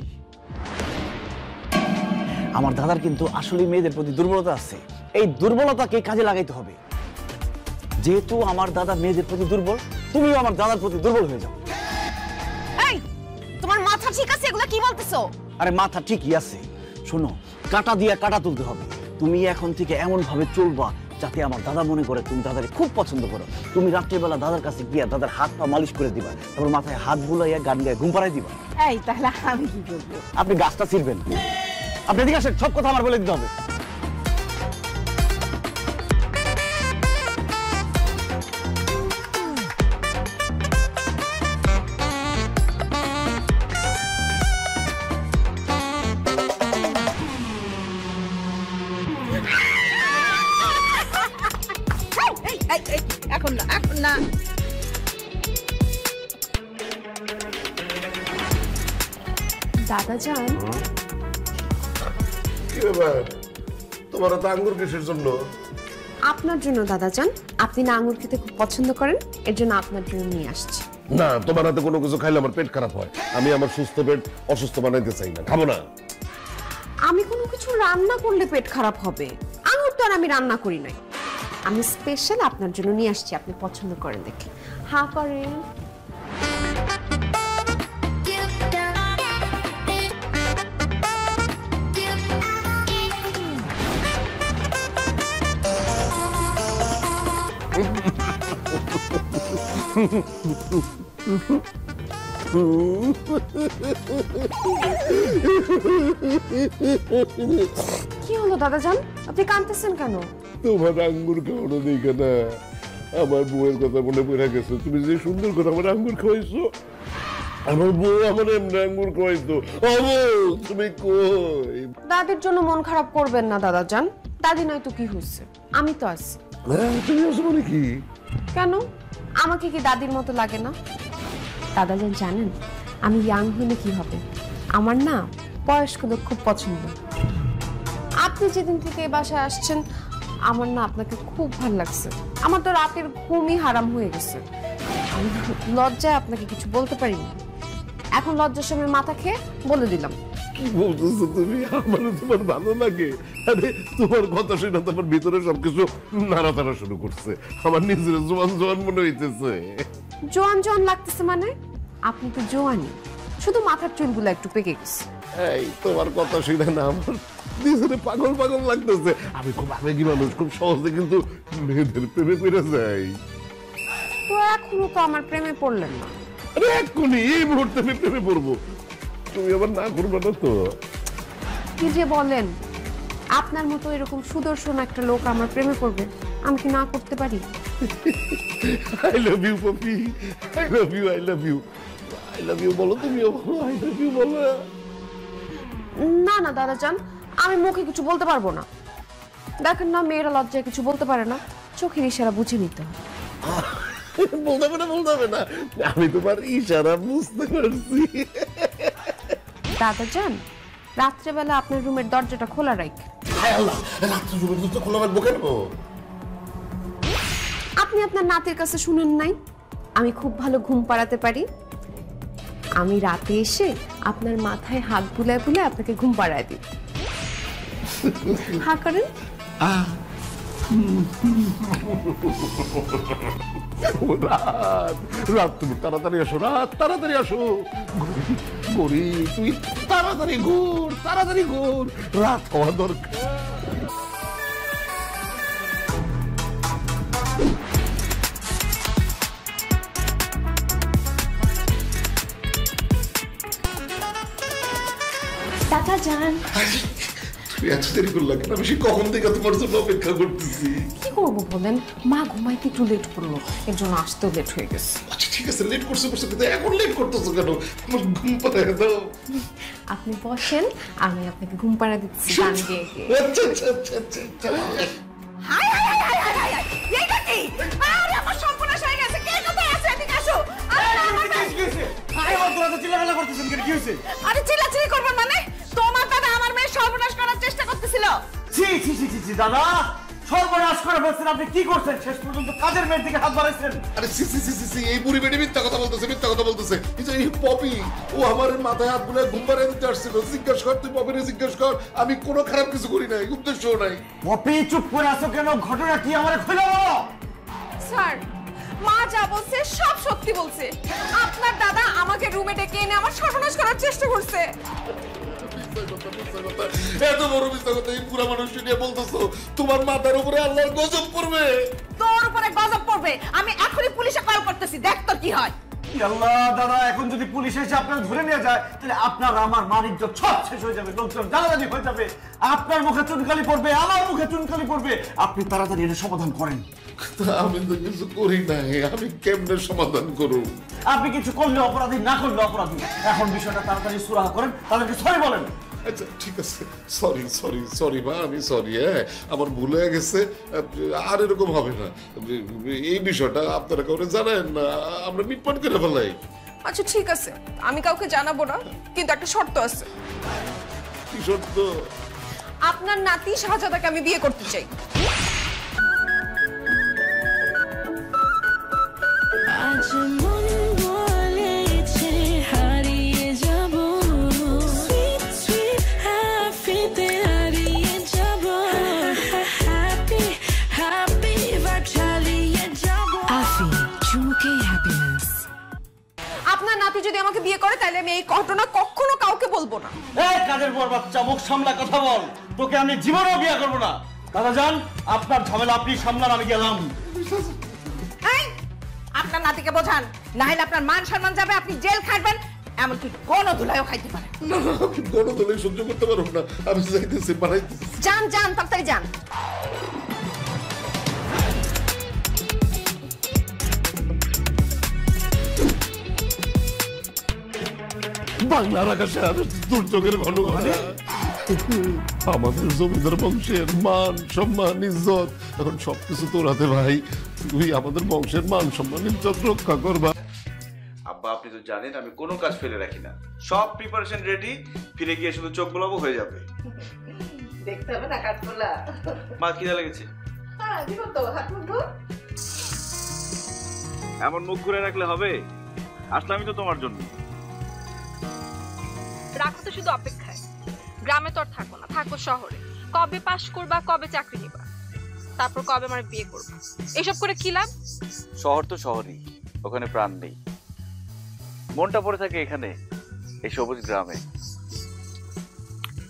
S2: আমার দাদার কিন্তু আসলে মেয়েদের প্রতি দুর্বলতা আছে, এই দুর্বলতাকে কাজে লাগাইতে হবে। যেহেতু আমার দাদা মেয়েদের প্রতি দুর্বল, তুমিও আমার দাদার প্রতি দুর্বল হয়ে যাও।
S1: এই তোমার মাথা ঠিক আছে? এগুলা কি বলতেছো?
S2: আরে মাথা ঠিকই আছে, শোনো, কাটা দিয়ে কাটা তুলতে হবে। তুমি এখন থেকে এমন ভাবে চলবা যাতে আমার দাদা মনে করে তুমি দাদাকে খুব পছন্দ করো। তুমি রাত্রিবেলা দাদার কাছে গিয়া দাদার হাত পা মালিশ করে দিবা, তারপর মাথায় হাত বুলাইয়া গান গায়ে ঘুম পাড়াই দিবা।
S3: এই তাহলে আমি কি করবো?
S2: আপনি গাছটা ছিড়বেন। আপনি এদিকে আসেন, সব কথা আমার বলে দিতে হবে।
S3: এখন না, এখন না।
S1: দাদাজান,
S5: কি ব্যাপার, তোমার তো আঙ্গুর কিসের জন্য?
S1: আপনার জন্য দাদাজান। আপনি না আঙুর খেতে খুব পছন্দ করেন, এর জন্য আপনার জন্য নিয়ে আসছি।
S5: না, তোমার হাতে কোনো কিছু খাইলে আমার পেট খারাপ হয়। আমি আমার সুস্থ পেট অসুস্থ বানাইতে চাই না, খাবো না।
S1: আমি কোনো কিছু রান্না করলে পেট খারাপ হবে? আঙুর তো আর আমি রান্না করি নাই, আমি স্পেশাল আপনার জন্য নিয়ে আসছি, আপনি পছন্দ করেন দেখে। হ্যাঁ করেন। কি হলো দাদাজান, আপনি কাঁদতেছেন কেন?
S5: তোমার আঙ্গুর খাওয়ানো দেখে না আমার বউয়ের কথা মনে পড়ে গেছে। তুমি যে সুন্দর করে আমার আঙ্গুর খাওয়াইছো, আমার বউ আমার এমনি আঙ্গুর খাওয়াইতো। তুমি কই?
S1: দাদির জন্য মন খারাপ করবেন না দাদাজান, দাদি নয় তো কি হয়েছে, আমি তো আছি।
S5: তুমি আসো মানে কি?
S1: কেন, আমাকে কি দাদির মতো লাগে না? দাদাজান জানেন আমি ইয়াং হলে কি হবে? আমার না বয়স্ক লোক খুব পছন্দ। আপনি যেদিন থেকে এই বাসায় আসছেন আমার না আপনাকে খুব ভালো লাগছে। আমার তো রাতের ঘুমই হারাম হয়ে গেছে। আমি লজ্জায় আপনাকে কিছু বলতে পারিনি, এখন লজ্জার সময় মাথা খেয়ে বলে দিলাম।
S5: কি বলতেছো তুমি? আমার তোমার ভালো লাগে? আরে তোমার কথা শুনে তোমার ভিতরে সবকিছু নাড়াতাড়া শুরু করছে। আমার নিজের জোয়ান জোয়ান মনে হইতেছে।
S1: জোয়ান জোয়ান লাগতেছে মানে? আপনি তো জোয়ানই, শুধু মাথার চুলগুলো একটু পেকে গেছে।
S5: এই তোমার কথা শুনে না আমার নিজের পাগল পাগল লাগতেছে। আমি খুব আবেগী মানুষ, খুব সহজে কিন্তু মেয়েদের প্রেমে পড়ে যাই।
S1: তো এখনো তো আমার প্রেমে পড়লেন না।
S5: আরে এক্ষুনি এই মুহূর্তে আমি প্রেমে পড়বো, তুমি আবার না করবে না তো?
S1: কি যে বলেন, আপনার মতো এরকম সুদর্শন একটা লোক আমার প্রেমে পড়বে, আমি কি না করতে পারি?
S5: I love you Poppy, I love you, I love you, I love you বলো, তুমিও বলো আই লাভ ইউ বলো।
S1: না না দাদাজান, আমি মুখে কিছু বলতে পারবো না। দেখেন না মেয়েরা লজ্জায় কিছু বলতে পারে না, চোখের ইশারা বুঝে নিতে হয়।
S5: বলতে হবে না, বলতে হবে না, আমি তোমার ইশারা বুঝতে পারছি।
S1: দাদাজান, রাত্রেবেলা আপনার রুমের দরজাটা খোলা রাখেন।
S5: হায় আল্লাহ, রাত্রে রুমের দরজা খোলা রাখবো কেন?
S1: আপনি আপনার নাতির কাছে শুনেন নাই আমি খুব ভালো ঘুম পাড়াতে পারি? আমি রাতে এসে আপনার মাথায় হাত বুলায় বুলায় আপনাকে ঘুম পাড়ায় দিই। হ্যাঁ করেন।
S5: রাত তুমি তাড়াতাড়ি আসো, রাত তাড়াতাড়ি আসো। গরি তুই তাড়াতাড়ি ঘুর, তাড়াতাড়ি ঘুর, রাত হওয়া দরকার।
S1: দাদাজান,
S5: তুই এত দেরি করলা কেন? আমি সে কখন থেকে তোমার জন্য অপেক্ষা করতেছি।
S1: কি করবো বলেন, মা ঘুমাইতে একটু লেট করলো, এর জন্য আসতেও লেট হয়ে গেছে।
S5: আচ্ছা ঠিক আছে, লেট করছো কিন্তু এখন লেট করতেছো কেন? আমার ঘুম পাড়ায় দাও।
S1: আপনি বসেন, আমি আপনাকে ঘুম পাড়া দিচ্ছি গান গেয়ে গেয়ে।
S5: আচ্ছা আচ্ছা আচ্ছা আচ্ছা।
S3: High high high high high high high, এইটা কি? আরে আমার সর্বনাশ হয়ে গেছে, কে কোথায় আছে? এদিকে আসো। আরে চিল্লাচিল্লি করবেন মানে? তোমার দাদা আমার মেয়ে সর্বনাশ করার চেষ্টা করতেছিল।
S9: ছি ছি ছি ছি দাদা, সর্বনাশ করে ফেলছেন। আপনি কি করছেন? শেষ পর্যন্ত কাজের মেয়ের দিকে হাত বাড়াইছেন।
S5: আরে সি সি সি সি, এই বুড়ি বেটি মিথ্যা কথা বলতেছে, মিথ্যা কথা বলতেছে। এই যে এই পপি, ও আমার মাথায় হাত বুলায় ঘুম পাড়ায় দিতে আসছিল। জিজ্ঞেস কর, তুই পপিরে জিজ্ঞেস কর, আমি কোনো খারাপ কিছু করি নাই, উদ্দেশ্যও নাই।
S9: পপি চুপ করে আছো কেন? ঘটনা কি আমারে খুলে বলো।
S6: স্যার, মা যা বলছে সব সত্যি বলছে। আপনার দাদা আমাকে রুমে ডেকে এনে আমার সর্বনাশ করার চেষ্টা করছে।
S5: এত বড় মিথ্যা কথা এই পুরা মানুষ নিয়ে বলতেছো? তোমার মাথার উপরে আল্লাহর গজব পড়বে।
S3: তোর উপরে গজব পড়বে। আমি এখনই পুলিশে কল করতেছি, দেখ তোর কি হয়।
S9: আল্লাহ দাদা, এখন যদি পুলিশ এসে আপনাকে ধরে নিয়ে যায় তাহলে আপনার আমার মান ইজ্জত সব শেষ হয়ে যাবে, লোকজন জানাজানি হয়ে যাবে, আপনার মুখে চুনকালি পড়বে, আমার মুখে চুনকালি পড়বে। আপনি তাড়াতাড়ি এটা সমাধান করেন।
S5: আমি তো কিছু করি নাই, আমি কেমনে সমাধান করব?
S9: আপনি কিছু করলে অপরাধী, না করলে অপরাধী। এখন বিষয়টা তাড়াতাড়ি সুরাহা করেন, তাদেরকে সরি বলেন।
S5: আচ্ছা ঠিক আছে, সরি সরি সরি মা, আমি সরি। হ্যাঁ আমার ভুল হয়ে গেছে, আর এরকম হবে না। এই বিষয়টা আপনারা কাউকে জানেন না, আমরা মিটমাট করে ফেলাই।
S6: আচ্ছা ঠিক আছে, আমি কাউকে জানাবো না, কিন্তু একটা শর্ত আছে।
S5: কি শর্ত?
S6: আপনার নাতি শাহজাদাকে আমি বিয়ে করতে চাই।
S7: আজ মন
S1: যদি আমাকে বিয়ে করে তাহলে আমি এই ঘটনা কখনো কাউকে বলবো না।
S9: এই কাজের পর বাচ্চা, মুখ সামলা কথা বল। তোকে আমি জীবনেও বিয়ে করবো না। দাদা যান, আপনার ঝামেলা আপনি সামলান, আমি গেলাম।
S3: এই আপনার নাতিকে বোঝান, না হলে আপনার মান সম্মান যাবে, আপনি জেল খাটবেন, এমনকি কোনো ধুলাইও খাইতে পারেন।
S4: না আমি গণদলে সহ্য করতে পারব না, আমি যাইতেছি বাড়াইতেছি।
S1: যান যান তাড়াতাড়ি যান।
S5: বাংলার আকাশে আর দুর্যোগের ঘটনা। আমাদের জমিদার বংশের মান সম্মান ইজ্জত এখন সবকিছু তোর হাতে ভাই। তুই আমাদের বংশের মান সম্মান ইজ্জত রক্ষা করবা।
S2: আব্বা আপনি তো জানেন আমি কোনো কাজ ফেলে রাখি না, সব প্রিপারেশন রেডি, ফিরে গিয়ে শুধু চোখ বোলাবো হয়ে যাবে।
S3: দেখতে হবে না কাঠগোলা।
S2: মা খিদা লেগেছে।
S3: হ্যাঁ দিব তো, হাত মুখ ধো।
S2: এমন মুখ ঘুরে রাখলে হবে? আসলামই তো তোমার জন্য।
S1: রাখো তো শুধু অপেক্ষায়। গ্রামে তো আর থাকো না, থাকো শহরে। কবে পাশ করবা, কবে চাকরি নিবা, তারপর কবে আমার বিয়ে করবা, এসব করে কি লাভ?
S2: শহর তো শহরই, ওখানে প্রাণ নেই, মনটা পড়ে থাকে এখানে এই সবুজ গ্রামে।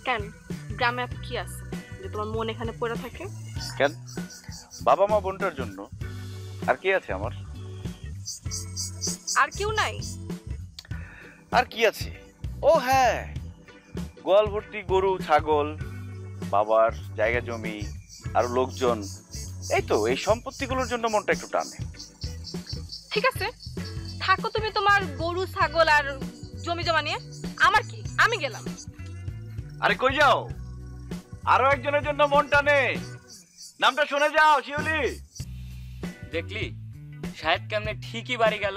S1: কেন গ্রামে এত কি আছে যে তোমার মন এখানে পড়ে থাকে?
S2: কেন, বাবা মা বোনটার জন্য। আর কি আছে আমার?
S1: আর কেউ নাই?
S2: আর কি আছে, ও হ্যাঁ, গোয়াল ভর্তি গরু ছাগল, বাবার জায়গা জমি আর লোকজন, এই তো এই সম্পত্তিগুলোর জন্য মনটা একটু টানে।
S1: ঠিক আছে, থাকো তুমি তোমার গরু ছাগল আর জমি জমা নিয়ে, আমার কি, আমি গেলাম।
S2: আরে কই যাও? আরো একজনের জন্য মন টানে, নামটা শুনে যাও, শিউলি।
S10: দেখলি শাহেদ কেমনে ঠিকই বাড়ি গেল।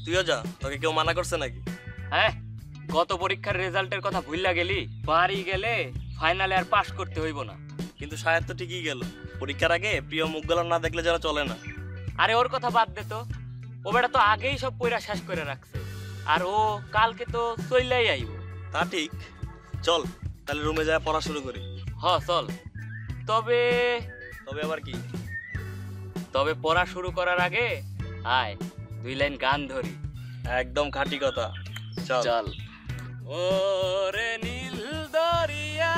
S11: তুইও যা, তোকে কেউ মানা করছে নাকি?
S10: হ্যাঁ, গত পরীক্ষার রেজাল্টের কথা ভুললা গেলি। বাড়ি গেলে ফাইনালে আর পাশ করতে হইব না।
S11: কিন্তু শাহেদ তো ঠিকই গেল। পরীক্ষার আগে প্রিয় মুখগুলো না দেখলে যেন চলে না।
S10: আরে ওর কথা বাদ দে তো, ও বেটা তো আগেই সব পড়া শেষ করে রাখছে, আর ও কালকে তো চইলাই আইব।
S11: তা ঠিক, চল তাহলে রুমে যায় পড়া শুরু করি।
S10: হ চল। তবে
S11: তবে আবার কি?
S10: তবে পড়া শুরু করার আগে আয় 2 লাইন গান ধরি।
S11: একদম খাঁটি কথা, চল
S10: চল। ওরে নীল দরিয়া।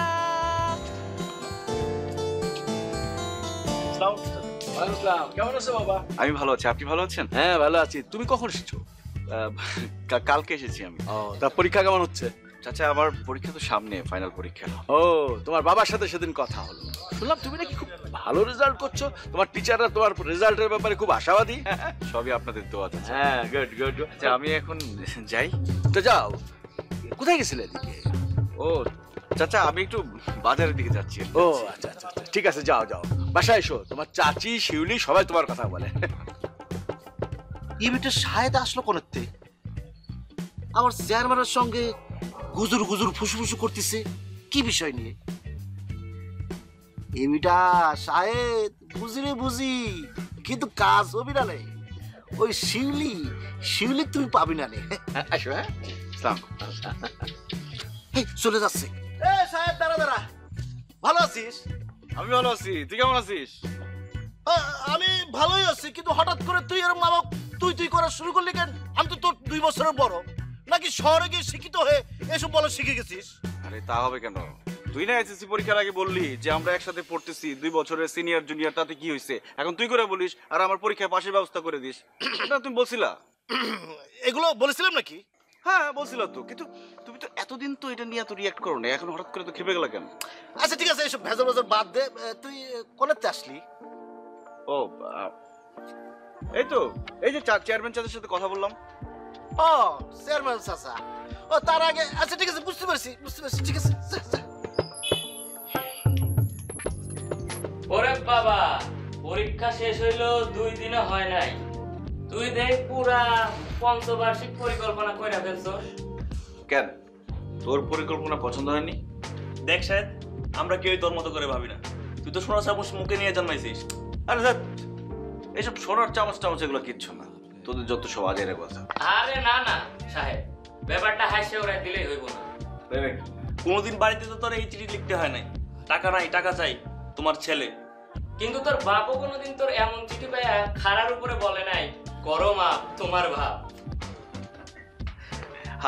S11: কেমন আছো বাবা?
S2: আমি ভালো আছি, আপনি ভালো আছেন?
S11: হ্যাঁ ভালো আছি। তুমি কখন এসেছো?
S2: কালকে এসেছি আমি।
S11: তা পরীক্ষা কেমন হচ্ছে?
S2: চাচা আমার পরীক্ষা তো সামনে, ফাইনাল পরীক্ষা।
S11: ও, তোমার বাবার সাথে সেদিন কথা হলো, শুনলাম তুমি নাকি খুব ভালো রেজাল্ট করছো। তোমার টিচাররা তোমার রেজাল্টের ব্যাপারে খুব আশাবাদী।
S2: সবই আপনাদের দোয়া আছে।
S11: হ্যাঁ, গুড গুড।
S2: আচ্ছা আমি এখন যাই।
S11: তো যাও, কোথায় গেছিলে এদিকে?
S2: ও চাচা আমি একটু বাজারের দিকে যাচ্ছি।
S11: ও আচ্ছা আচ্ছা, ঠিক আছে, যাও যাও, বাসায় এসো। তোমার চাচি শিউলি সবাই তোমার কথা বলে।
S12: এই মেয়েটা শাহেদ আসলো কোনতে? আমার চেয়ারম্যানের সঙ্গে গুজুর গুজুর ফুসফুসু করতেছে কি বিষয় নিয়ে? এই মেয়েটা শাহেদ বুঝি রে বুঝি, কিন্তু কাজ হবি না রে। ওই শিউলি শিউলি তুমি পাবি না রে।
S2: আসো। হ্যাঁ
S12: এই চলে যাচ্ছে। এ শাহেদ দাঁড়া দাঁড়া, ভালো আছিস?
S2: আমি ভালো আছি, তুই কেমন আছিস?
S12: আমি ভালোই আছি, কিন্তু হঠাৎ করে তুই এরকম মা তুই তুই করা শুরু করলি কেন? আমি তো তোর 2 বছরের বড়, নাকি শহরে গিয়ে শিক্ষিত হয়ে এসব বলা শিখে গেছিস?
S2: আরে তা হবে কেন, তুই না এসএসসি পরীক্ষার আগে বললি যে আমরা একসাথে পড়তেছি 2 বছরের সিনিয়র জুনিয়র, তাতে কি হয়েছে? এখন তুই করে বলিস আর আমার পরীক্ষায় পাশের ব্যবস্থা করে দিস, এটা তুমি বলছিলা?
S12: এগুলো বলেছিলাম নাকি?
S2: হ্যাঁ বলছিল তো, কিন্তু তুমি তো এতদিন তো এটা নিয়ে এত রিয়াক্ট করো না, এখন হঠাৎ করে তো খেপে গেল কেন?
S12: আচ্ছা ঠিক আছে, এসব ভেজা ভেজা বাদ দে। তুই কোনাতে আসলি?
S2: ও এই তো, এই যে চেয়ারম্যান চাচার সাথে কথা বললাম।
S12: ও চেয়ারম্যান চাচা, ও তার আগে। আচ্ছা ঠিক আছে, বুঝতে পারছি, ঠিক আছে।
S10: ওরে বাবা, পরীক্ষা শেষ হইলো 2 দিনে হয় নাই, তুই দেখ পুরা পঞ্চবার্ষিক পরিকল্পনা কইরা ফেলছস।
S2: কেন, তোর পরিকল্পনা পছন্দ হয়নি?
S11: দেখ শাহেদ, আমরা কেউই তোর মতো করে ভাবি না। তুই তো সোনা চামচ মুখে নিয়ে জন্মাইছিস।
S2: আরে দেখ, এইসব সোনার চামচ টামচ এগুলো কিচ্ছু না, তোদের যত সব আজের কথা।
S10: আরে না না সাহেব, ব্যাপারটা হাসে ওরা দিলেই হইব না।
S11: কোনোদিন বাড়িতে তো তোর এই চিঠি লিখতে হয় নাই, টাকা নাই টাকা চাই তোমার ছেলে।
S10: কিন্তু তোর বাপও কোনোদিন তোর এমন চিঠি পাইয়া খাড়ার উপরে বলে নাই করো মা তোমার ভাব।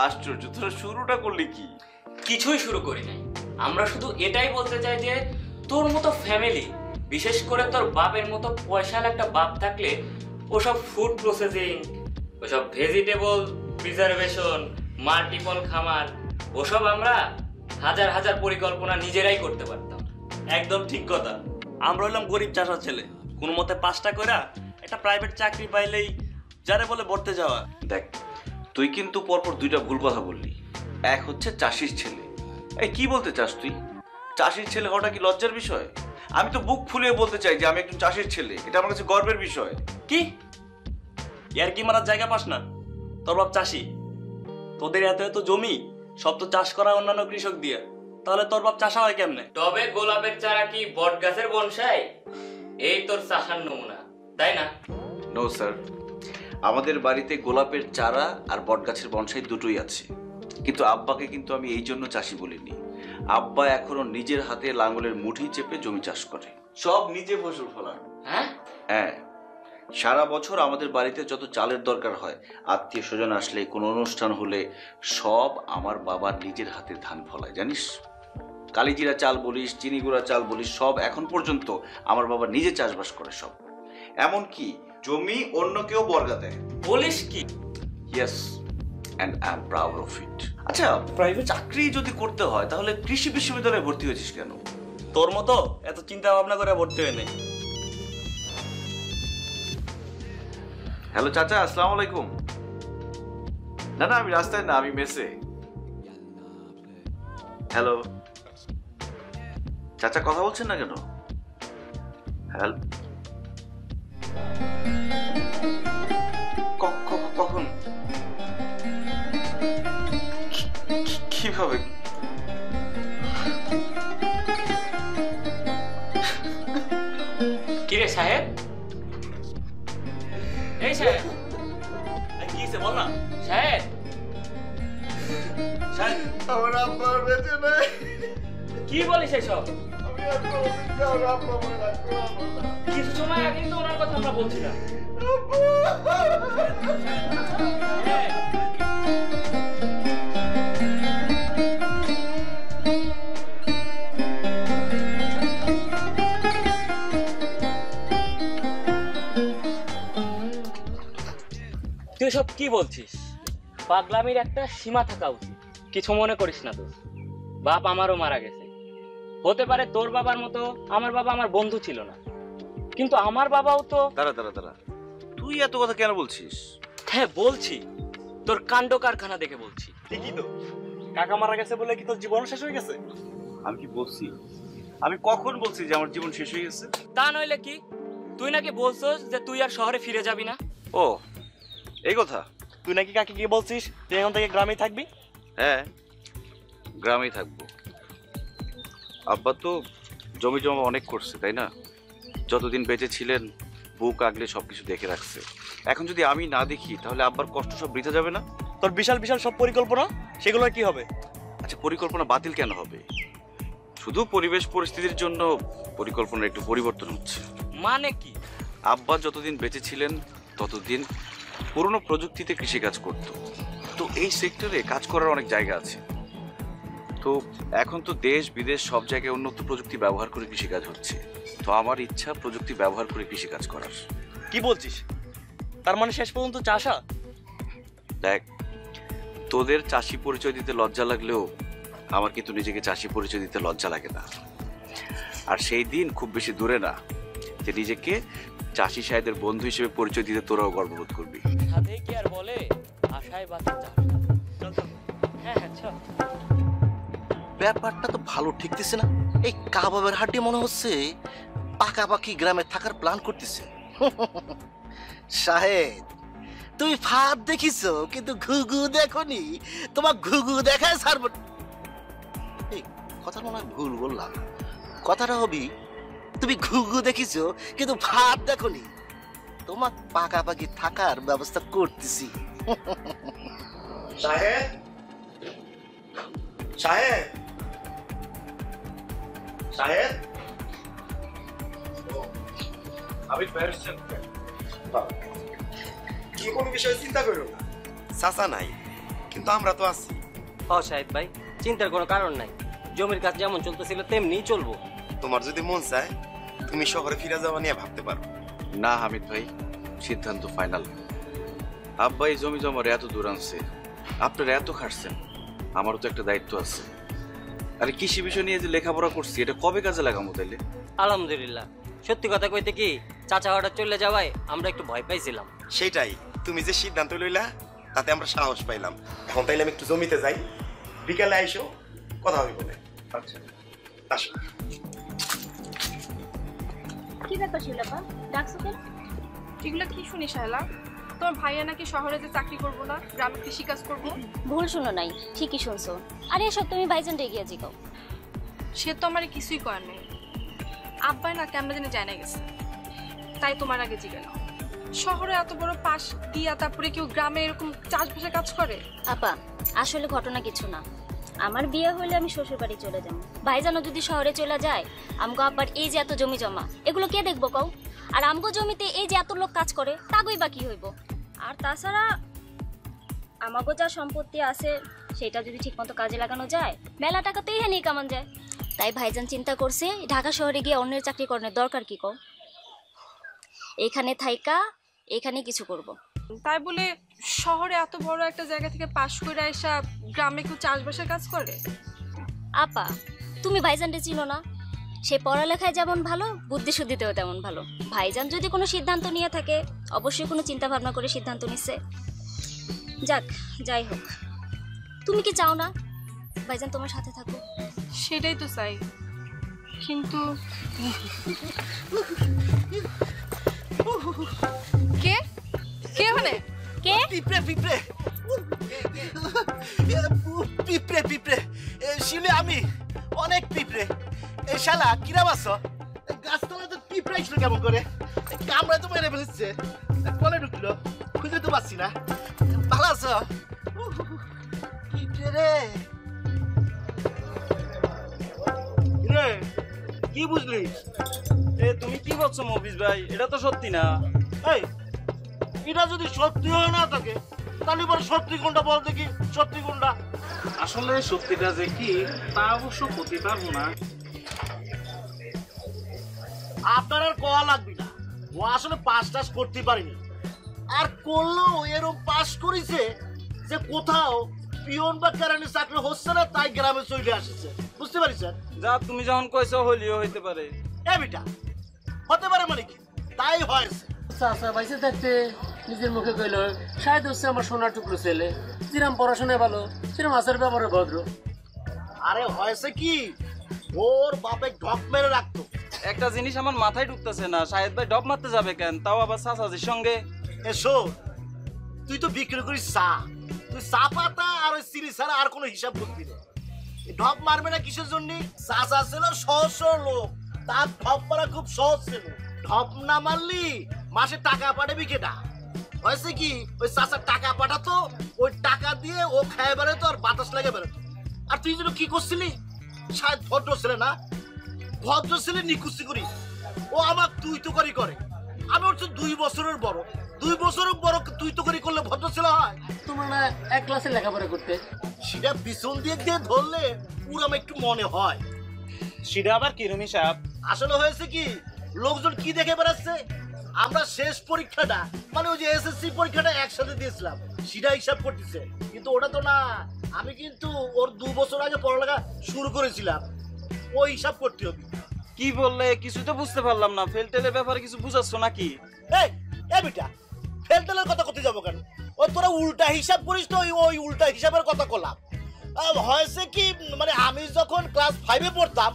S11: আশ্চর্য, তোরা শুরুটা করলি কি?
S10: কিছুই শুরু করি নাই, আমরা শুধু এটাই বলতে চাই যে তোর মতো ফ্যামিলি, বিশেষ করে তোর বাপের মতো পয়সার একটা বাপ থাকলে ওসব ফুড প্রসেসিং, ওসব ভেজিটেবল প্রিজারভেশন, মাল্টিপল খামার, ওসব আমরা হাজার হাজার পরিকল্পনা নিজেরাই করতে পারতাম।
S13: একদম ঠিক কথা। আমরা হলাম গরিব চাষার ছেলে, কোনো মতে 5টা কইরা একটা প্রাইভেট চাকরি পাইলেই যারে বলে পড়তে যাওয়া।
S11: দেখ, তুই কিন্তু পরপর 2টা ভুল কথা বললি। এক হচ্ছে চাষির ছেলে। এই কি বলতে চাস তুই? চাষির ছেলে হওয়াটা কি লজ্জার বিষয়? আমি তো বুক ফুলিয়ে বলতে চাই যে আমি একজন চাষির ছেলে, এটা আমার কাছে গর্বের বিষয়।
S13: কি ইয়ার কি মারার জায়গা পাস না? তোর বাপ চাষি, তোদের এত এত জমি সব তো চাষ করা অন্যান্য কৃষক দিয়ে, তাহলে তোর বাপ চাষা হয় কেমনে?
S10: তবে গোলাপের চারা কি বট গাছের বনসাই? এই তোর চাষার নমুনা, তাই না?
S11: নো স্যার, আমাদের বাড়িতে গোলাপের চারা আর বটগাছের বনসাই দুটোই আছে, কিন্তু আব্বাকে কিন্তু আমি এই জন্য চাষি বলিনি। আব্বা এখনো নিজের হাতে লাঙ্গলের মুঠি চেপে জমি চাষ করে,
S13: সব নিজে ফসল ফলান।
S11: হ্যাঁ, সারা বছর আমাদের বাড়িতে যত চালের দরকার হয়, আত্মীয় স্বজন আসলে, কোনো অনুষ্ঠান হলে, সব আমার বাবার নিজের হাতে ধান ফলায়। জানিস, কালিজিরা চাল বলিস, চিনি গুঁড়া চাল বলিস, সব এখন পর্যন্ত আমার বাবা নিজে চাষবাস করে সব। এমনকি জমি অন্য কেউ বর্গা দেয়।
S10: বলিস কি?
S11: Yes, and I am proud of it. আচ্ছা, প্রাইভেট চাকরি যদি করতে হয় তাহলে কৃষি বিশ্ববিদ্যালয়ে ভর্তি হয়েছিস কেন?
S13: তোর মতো এত চিন্তা ভাবনা করে ভর্তি হয়ে নেই।
S11: হ্যালো চাচা, আসসালামু আলাইকুম। না না, আমি রাস্তায় না, আমি মেসে। হ্যালো চাচা, কথা বলছেন না কেন? হ্যালো, কখন? কিভাবে?
S10: কিরে সাহেব? এই সাহেব,
S13: কি হইছে বল না?
S10: সাহেব,
S12: আমার আব্বা বেঁচে নেই।
S10: কি বলিস এসব?
S12: আমি আর কোনোদিন কারোর আব্বা মনে রাখতে পারবো না।
S10: কিছু সময় আগেই তো ওনার কথা আমরা বলছিলাম। তুই সব কি বলছিস? পাগলামির একটা সীমা থাকা উচিত। কিছু মনে করিস না তোর বাপ আমারও মারা গেছে, হতে পারে তোর বাবার মতো আমার বাবা আমার বন্ধু ছিল না, কিন্তু আমার বাবাও তো।
S11: দাঁড়া, তুই এত কথা কেন বলছিস?
S10: হ্যাঁ বলছি, তোর কাণ্ড কারখানা দেখে বলছি।
S13: ঠিকই তো, কাকা মারা গেছে বলে কি তোর জীবন শেষ হয়ে গেছে?
S11: আমি কি বলছি? আমি কখন বলছি যে আমার জীবন শেষ হয়ে গেছে?
S10: তা নইলে কি? তুই নাকি বলছস যে তুই আর শহরে ফিরে যাবি না।
S11: ও, এই কথা?
S13: তুই নাকি কাকে গিয়ে বলছিস তুই এখন থেকে গ্রামেই থাকবি?
S11: হ্যাঁ, গ্রামেই থাকবো। আব্বা তো জমি জমা অনেক করছে, তাই না? যতদিন বেঁচে ছিলেন বুক আগলে সবকিছু দেখে রাখছে। এখন যদি আমি না দেখি তাহলে আব্বার কষ্ট সব বৃথা যাবে না?
S13: তোর বিশাল বিশাল সব পরিকল্পনা, সেগুলো কি হবে?
S11: আচ্ছা, পরিকল্পনা বাতিল কেন হবে? শুধু পরিবেশ পরিস্থিতির জন্য পরিকল্পনার একটু পরিবর্তন হচ্ছে।
S10: মানে কি?
S11: আব্বা যতদিন বেঁচে ছিলেন ততদিন পুরনো প্রযুক্তিতে কৃষিকাজ করত, তো এই সেক্টরে কাজ করার অনেক জায়গা আছে। তো এখন তো দেশ বিদেশ সব জায়গায় উন্নত প্রযুক্তি ব্যবহার করে কৃষিকাজ হচ্ছে, তো আমার ইচ্ছা প্রযুক্তি ব্যবহার করে কৃষিকাজ করার।
S13: কি বলছিস? তার মানে শেষ পর্যন্ত চাষা?
S11: দেখ, তোদের চাষি পরিচয় দিতে লজ্জা লাগলেও আমার কিন্তু নিজেকে চাষি পরিচয় দিতে লজ্জা লাগে না। আর সেই দিন খুব বেশি দূরে না যে নিজেকে চাষি সাহেবদের বন্ধু হিসেবে পরিচয় দিতে তোরাও গর্ববোধ করবি।
S10: সাধে কি আর বলে, আশায় বাঁচে চাষা। হ্যাঁ চল।
S12: ব্যাপারটা তো ভালো ঠেকতেছে না। এই কাবাবের হাড্ডি মনে হচ্ছে পাকাপাকি গ্রামে থাকার প্ল্যান করতেছে। সাহেব, তুমি ফাঁদ দেখিছো কিন্তু ঘুঘু দেখোনি। তোমার ঘুঘু দেখায় ছাড়ব। এই কথা মনে হয় ভুল বললাম। কথাটা হবি, তুমি ঘুঘু দেখিছো কিন্তু ফাঁদ দেখোনি। তোমার পাকাপাকি থাকার ব্যবস্থা করতেছি। সাহেব, সাহেব, সাহেব,
S11: আমি প্যারিসেন।
S14: কি কোনো বিষয়ে চিন্তা করো না, চাচা নাই, কিন্তু আমরা তো আছি।
S15: শাহিদ ভাই, চিন্তার কোনো কারণ নাই। জমির কাজ যেমন চলতেছিল তেমনিই চলবো।
S14: তোমার যদি মন চায় তুমি শহরে ফিরে যাওয়া নিয়ে ভাবতে পারো।
S11: না হামিদ ভাই, সিদ্ধান্ত ফাইনাল। আব্বা এই জমি জমার এত দূর আনছে, আপনারা এত খাটছেন, আমারও তো একটা দায়িত্ব আছে। আরে কৃষি বিষয় নিয়ে যে লেখাপড়া করছি, এটা কবে কাজে লাগামো তাইলে?
S15: আলহামদুলিল্লাহ, সত্যি কথা কইতে কি, চাচা হঠাৎ চলে যাওয়ায় আমরা একটু ভয় পাইছিলাম।
S14: সেটাই, তুমি যে সিদ্ধান্ত লইলা তাতে আমরা সাহস পাইলাম। এখন তাইলে আমি একটু জমিতে যাই, বিকালে আইসো, কথা হইব না। আচ্ছা আসো।
S16: কি ব্যাপার শিলাপা, ডাকছো কেন?
S17: এগুলো কি শুনি শায়লা? তোমার ভাইয়া নাকি শহরে যে চাকরি করবো না, গ্রামে কৃষি কাজ করবো?
S16: ভুল শুনো নাই, ঠিকই শুনছো। আরে এসব তুমি ভাইজানটা এগিয়ে জিগাও।
S17: সে তো আমার কিছুই করার নেই। আব্বাই না কেমন জানি জানা গেছে, তাই তোমার আগে জিজ্ঞাসা। শহরে এত বড় পাশ দিয়া তারপরে কেউ গ্রামে এরকম চাষবাসে কাজ করে?
S16: আপা আসলে ঘটনা কিছু না। আমার বিয়ে হলে আমি শ্বশুর বাড়ি চলে যাবো। ভাইজানও যদি শহরে চলে যায়, আমগো আব্বার এই যে এত জমি জমা, এগুলো কে দেখবো কও? আর আমগো জমিতে এই যে এত লোক কাজ করে, তাগই বা কি হইব? আর তাছাড়া আমাগো যা সম্পত্তি আছে সেটা যদি ঠিকমতো কাজে লাগানো যায়, মেলা টাকা তো এখানেই কামান যায়। তাই ভাইজান চিন্তা করছে ঢাকা শহরে গিয়ে অন্যের চাকরি করানোর দরকার কি কও? এখানে থাইকা এখানে কিছু করব।
S17: তাই বলে শহরে এত বড় একটা জায়গা থেকে পাশ করে আইসা গ্রামে কেউ চাষবাসের কাজ করে?
S16: আপা তুমি ভাইজানকে চিনো না? সে পড়ালেখায় যেমন ভালো, বুদ্ধি শুদ্ধিতেও তেমন ভালো। ভাইজান যদি কোনো সিদ্ধান্ত নিয়ে থাকে, অবশ্যই কোনো চিন্তা ভাবনা করে সিদ্ধান্ত নিচ্ছে। যাক, যাই হোক, তুমি কি চাও না ভাইজান তোমার সাথে থাকো?
S17: সেটাই তো চাই, কিন্তু কে কে মানে
S12: কে? পিঁপড়ে পিঁপড়ে পিঁপড়ে পিঁপড়ে শিলে আমি অনেক পিঁপড়ে। এই শালা কিরাম আছো? গাছতলায় তো পিঁপড়ে ছিল কেমন করে, কামড়ায় তো মেরে ফেলেছে, কলে ঢুকলো, খুঁজে তো পাচ্ছি না। ভালো আছো? পিঁপড়ে রে
S13: রে, কি বুঝলি? তুমি কি বলছো মফিজ ভাই? এটা তো সত্যি না।
S12: এই এটা যদি সত্যি হয় না থাকে, তাহলে পরে সত্যি কোনটা বল দেখি, সত্যি কোনটা?
S13: আসলে সত্যিটা যে কি তা অবশ্য বলতে পারবো না।
S12: আপনার আর কোয়া লাগবে না, ও আসলে পাস টাস করতে পারেনি, আর করলেও এরকম পাস করেছে যে কোথাও পিয়ন বা কেরানি চাকরি হচ্ছে না, তাই গ্রামে চলে আসছে। বুঝতে পারিছেন?
S13: যা তুমি যখন কইছো হলিও হইতে পারে।
S12: এ বেটা, হতে পারে মানে কি? তাই হয়েছে।
S18: চাচা বাইসে থাকতে নিজের মুখে কইল শায়দ হচ্ছে আমার সোনার টুকরো ছেলে, যেরকম পড়াশোনায় ভালো সেরকম আচার ব্যাপারে ভদ্র।
S12: আরে হয়েছে কি, ওর বাপে ঢক মেরে রাখতো।
S13: একটা জিনিস আমার মাথায় ঢুকতেছে না, শাহেদ ভাই ডব মারতে যাবে কেন, তাও আবার চাচাজির সঙ্গে?
S12: এসো, তুই তো বিক্রি করিস চা, তুই চা পাতা আর ওই চিনি ছাড়া আর কোনো হিসাব করবি না। ঢপ মারবে না কিসের জন্য? চাচা ছিল সহজ সরল লোক, তার ঢপ মারা খুব সহজ ছিল। ঢপ না মারলি মাসে টাকা পাঠাবি কেটা? হয়েছে কি, ওই চাচার টাকা পাঠাতো, ওই টাকা দিয়ে ও খায় বেড়াতো আর বাতাস লাগে বেড়াতো। আর তুই যেন কি করছিলি? শায়দ ভদ্র ছেলে না, ভদ্র ছেলে নিকুচি করি। ও আমার তুই তো করে, আমি হচ্ছে 2 বছরের বড়, 2 বছরের বড় তুই তো করলে ভদ্র ছেলে হয়?
S18: তোমার না এক ক্লাসে লেখাপড়া করতে?
S12: সেটা পিছন দিয়ে ধরলে পুরো আমার একটু মনে হয়।
S13: সেটা আবার কিরমি সাহেব?
S12: আসলে হয়েছে কি, লোকজন কি দেখে বেড়াচ্ছে, আমরা শেষ পরীক্ষাটা মানে ওই যে এসএসসি পরীক্ষাটা একসাথে দিয়েছিলাম, সেটা হিসাব করতেছে। কিন্তু ওটা তো না, আমি কিন্তু ওর 2 বছর আগে পড়ালেখা শুরু করেছিলাম, ওই হিসাব করতে হবে।
S13: কি বললে কিছু তো বুঝতে পারলাম না, ফেলটেলের ব্যাপারে কিছু বুঝাচ্ছ নাকি?
S12: এই বেটা, ফেলটেলের কথা করতে যাবো কেন? ওই তোরা উল্টা হিসাব করিস তো, ওই উল্টা হিসাবের কথা করলাম। হয়েছে কি, মানে আমি যখন ক্লাস 5-এ পড়তাম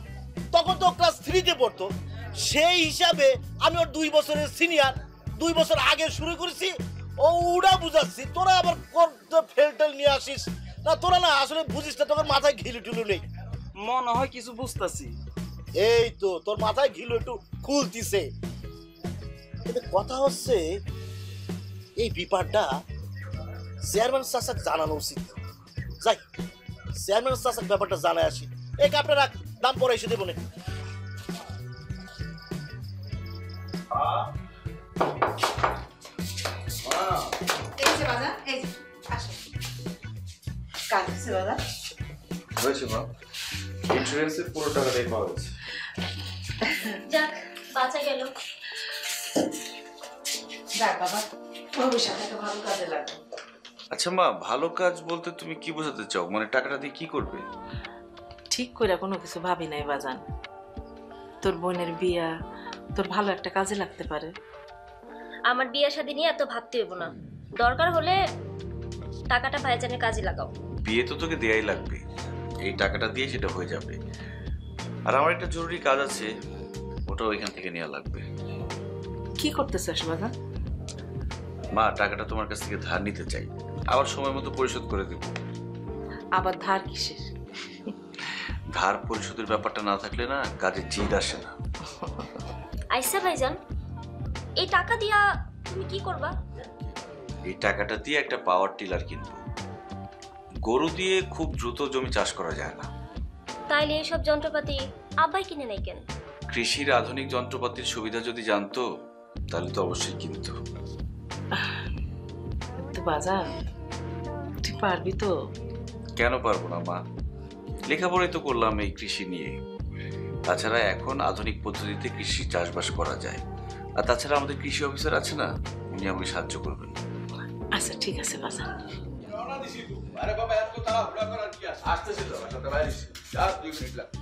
S12: তখন তো ক্লাস 3-তে পড়তো, সেই হিসাবে আমি ওর 2 বছরের সিনিয়র, 2 বছর আগে শুরু করেছি। ও উড়া বুঝাচ্ছি, তোরা আবার ফেলটেল নিয়ে আসিস না। তোরা না আসলে বুঝিস না, তোর মাথায় ঘিলু টুলু নেই।
S13: মনে হয় কিছু বুঝতেছি।
S12: এই তো তোর মাথায় ঘিলু একটু খুলতিছে। কিন্তু কথা হচ্ছে, এই ব্যাপারটা চেয়ারম্যান চাচাকে জানানো উচিত। যাই, চেয়ারম্যান চাচাকে ব্যাপারটা জানায় আসি। এই কাপটা রাখ, দাম পরে এসে দেবো না।
S3: এই যে বাজার, এই যে আসো।
S13: ইন্স্যুরেন্সের পুরো টাকাটাই পাওয়া গেছে।
S16: যাক বাঁচা গেল।
S3: যাক বাবা, ভবিষ্যতে একটা ভালো কাজে লাগবে।
S11: আচ্ছা মা, ভালো কাজ বলতে তুমি কি বোঝাতে চাও? মানে টাকাটা দিয়ে কি করবে?
S19: ঠিক করে কোনো কিছু ভাবি নাই বাজান। তোর বোনের বিয়া তোর ভালো একটা কাজে লাগতে পারে।
S16: আমার বিয়ে শাদী নিয়ে এত ভাবতে হইব না, দরকার হলে টাকাটা ভাইজানের কাজে লাগাও।
S11: বিয়ে তো তোকে দেয়াই লাগবে, এই টাকাটা দিয়ে সেটা হয়ে যাবে। আর আমার একটা জরুরি কাজ আছে, ওটাও এখান থেকে নেওয়া লাগবে।
S19: কি করতে চাস বাজান?
S11: মা, টাকাটা তোমার কাছ থেকে ধার নিতে চাই, আবার সময় মতো পরিশোধ করে দেব।
S19: আবার ধার কিসের?
S11: ধার পরিশোধের ব্যাপারটা না থাকলে না কাজে জিদ আসে না।
S16: আইসা ভাইজান, এই টাকা দিয়া তুমি কি করবা?
S11: এই টাকাটা দিয়ে একটা পাওয়ার টিলার কিনবো। গরু দিয়ে খুব দ্রুত জমি চাষ করা যায় না।
S16: তাইলে এইসব যন্ত্রপাতি আব্বাই কিনে নেই কেন?
S11: কৃষির আধুনিক যন্ত্রপাতির সুবিধা যদি জানতো তাহলে তো অবশ্যই কিনতো।
S19: তো বাজান, তুই পারবি তো?
S11: কেন পারবো না মা, লেখাপড়াই তো করলাম এই কৃষি নিয়ে। তাছাড়া এখন আধুনিক পদ্ধতিতে কৃষি চাষবাস করা যায়। আর তাছাড়া আমাদের কৃষি অফিসার আছে না, উনি আমাকে সাহায্য করবেন।
S19: আচ্ছা ঠিক আছে বাজান।
S9: আরে বাবা, এত তাড়াহুড়া করার কি আছে? আসতেছি তো, সাথে বাইরে যা 2 মিনিট লাগবে।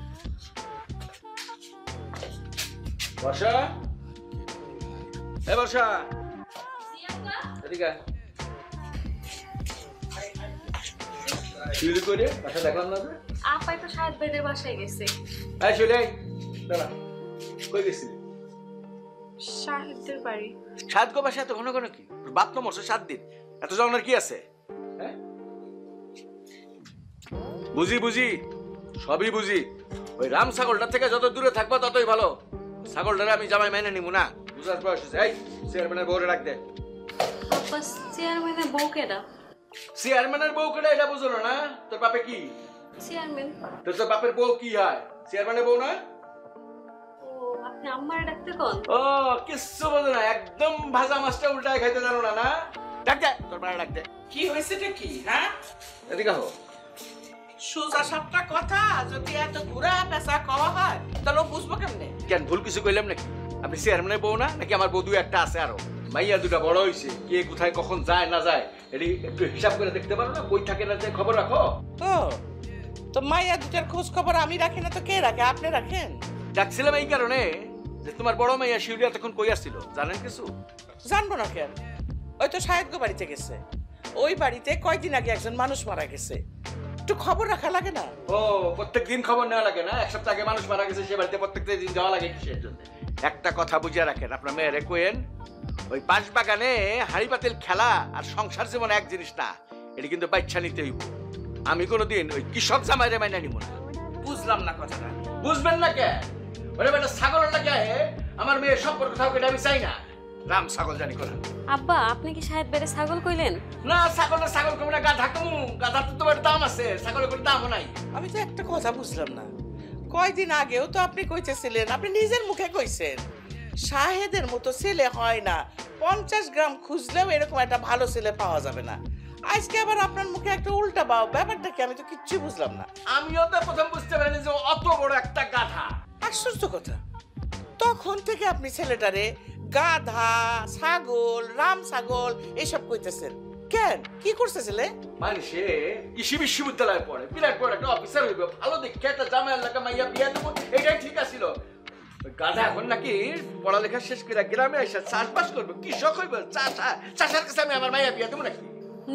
S9: বর্ষা, বর্ষা, এদিকে শুরু করে বাসা দেখলাম না।
S17: আপাই তো শাহেদ ভাইদের বাসায় গেছে।
S9: এই শুলে দাঁড়া, কই গেছিস?
S17: শাহেদদের বাড়ি।
S9: সাত গো বাসা এত ঘন ঘন কি? বাপ তো মরছে 7 দিন, এত জনের কি আছে? হ্যাঁ বুঝি বুঝি, সবই বুঝি। ওই রাম ছাগলটার থেকে যত দূরে থাকবো ততই ভালো। ছাগলটারে আমি জামাই মেনে নিব না, বুঝার বয়স হয়েছে। এই চেয়ারম্যানের বউরে রাখ দে।
S17: আব্বা, চেয়ারম্যানের বউ কেডা?
S9: চেয়ারম্যানের বউ কেডা এটা বুঝলো না? তোর বাপে কি?
S17: চেয়ারম্যান।
S9: তোর বাপের বউ কি হয়? চেয়ারম্যানের বউ না?
S17: ও, আপনি আম্মারে ডাকতে কোন?
S9: ও, কিচ্ছু বোঝো না, একদম ভাজা মাছটা উল্টায় খাইতে জানো না। না ডাক দে, তোর বাড়ি ডাক দে।
S20: কি হয়েছেটা কি? হ্যাঁ,
S9: এদিকে হো।
S20: সোজা সাপটা কথা যদি এত ঘুরা পেঁচা কওয়া হয় তাহলে বুঝবো কেমনে?
S9: কেন ভুল কিছু কইলাম নাকি? আপনি চেয়ারম্যানের বউ না নাকি? আমার বউ 2-1টা আছে আরো। মাইয়া 2টা বড় হইছে, কে কোথায় কখন যায় না যায় এটি একটু হিসাব করে দেখতে পারো না? বই থাকে না যে খবর রাখো।
S20: ও, তো মাইয়া 2টার খোঁজ খবর আমি রাখি না তো কে রাখে? আপনি রাখেন।
S9: ডাকছিলাম এই কারণে যে তোমার বড় মাইয়া শিউরিয়া তখন কই আসছিল, জানেন কিছু?
S20: জানবো না কেন? ওই তো শাহেদ গো বাড়িতে গেছে। ওই বাড়িতে কয়দিন আগে একজন মানুষ মারা গেছে, একটু খবর রাখা লাগে না?
S9: ও, প্রত্যেকদিন খবর নেওয়া লাগে না? 1 সপ্তাহ আগে মানুষ মারা গেছে, সে বাড়িতে প্রত্যেক দিন যাওয়া লাগে কিসের জন্য? একটা কথা বুঝিয়ে রাখেন, আপনার মেয়েরে কোয়েন, ওই বাঁশ বাগানে হাড়ি পাতিল খেলা আর সংসার জীবন এক জিনিস না। এটা কিন্তু বাচ্চা নিতে হইব। আমি কোনোদিন ওই কৃষক জামাইরে মাইনা নিব না।
S20: বুঝলাম না কথাটা।
S9: বুঝবেন না কে? ওরে বেটা ছাগলটা কে? আমার মেয়ের সম্পর্ক থাকবে এটা আমি চাই না। রাম ছাগল জানি কোন।
S17: আব্বা, আপনি কি শাহেদ ভাইরে ছাগল কইলেন?
S9: না, ছাগল কমে না, গাধা কমু। গাধার তো তোমার দাম আছে, ছাগলের কোনো দামও নাই।
S20: আমি তো একটা কথা বুঝলাম না। কয়দিন আগেও তো আপনি কইতেছিলেন, আপনি নিজের মুখে কইছেন শাহেদের মতো ছেলে হয় না, 50 গ্রাম খুঁজলেও এরকম একটা ভালো ছেলে পাওয়া যাবে না। আজকে আবার আপনার মুখে একটা উল্টা বাও, ব্যাপারটা কি? আমি তো কিচ্ছু বুঝলাম না।
S9: আমিও তো প্রথম বুঝতে পারিনি যে অত বড় একটা গাধা।
S20: আশ্চর্য কথা, তখন থেকে আপনি ছেলেটারে গাধা, ছাগল, রাম ছাগল এইসব কইতেছেন কেন? কি করছে ছেলে?
S9: মানুষে কৃষি বিশ্ববিদ্যালয়ে পড়ে, বিরাট বড় একটা অফিসার হইবে, ভালো দেখে একটা জামাই এলাকা মাইয়া বিয়া দেবো, এটাই ঠিক আছিল। গাধা এখন নাকি পড়ালেখা শেষ করে গ্রামে এসে চাষবাস করবে, কৃষক হইবে, চাষার কাছে আমি আমার মাইয়া বিয়া দেবো নাকি?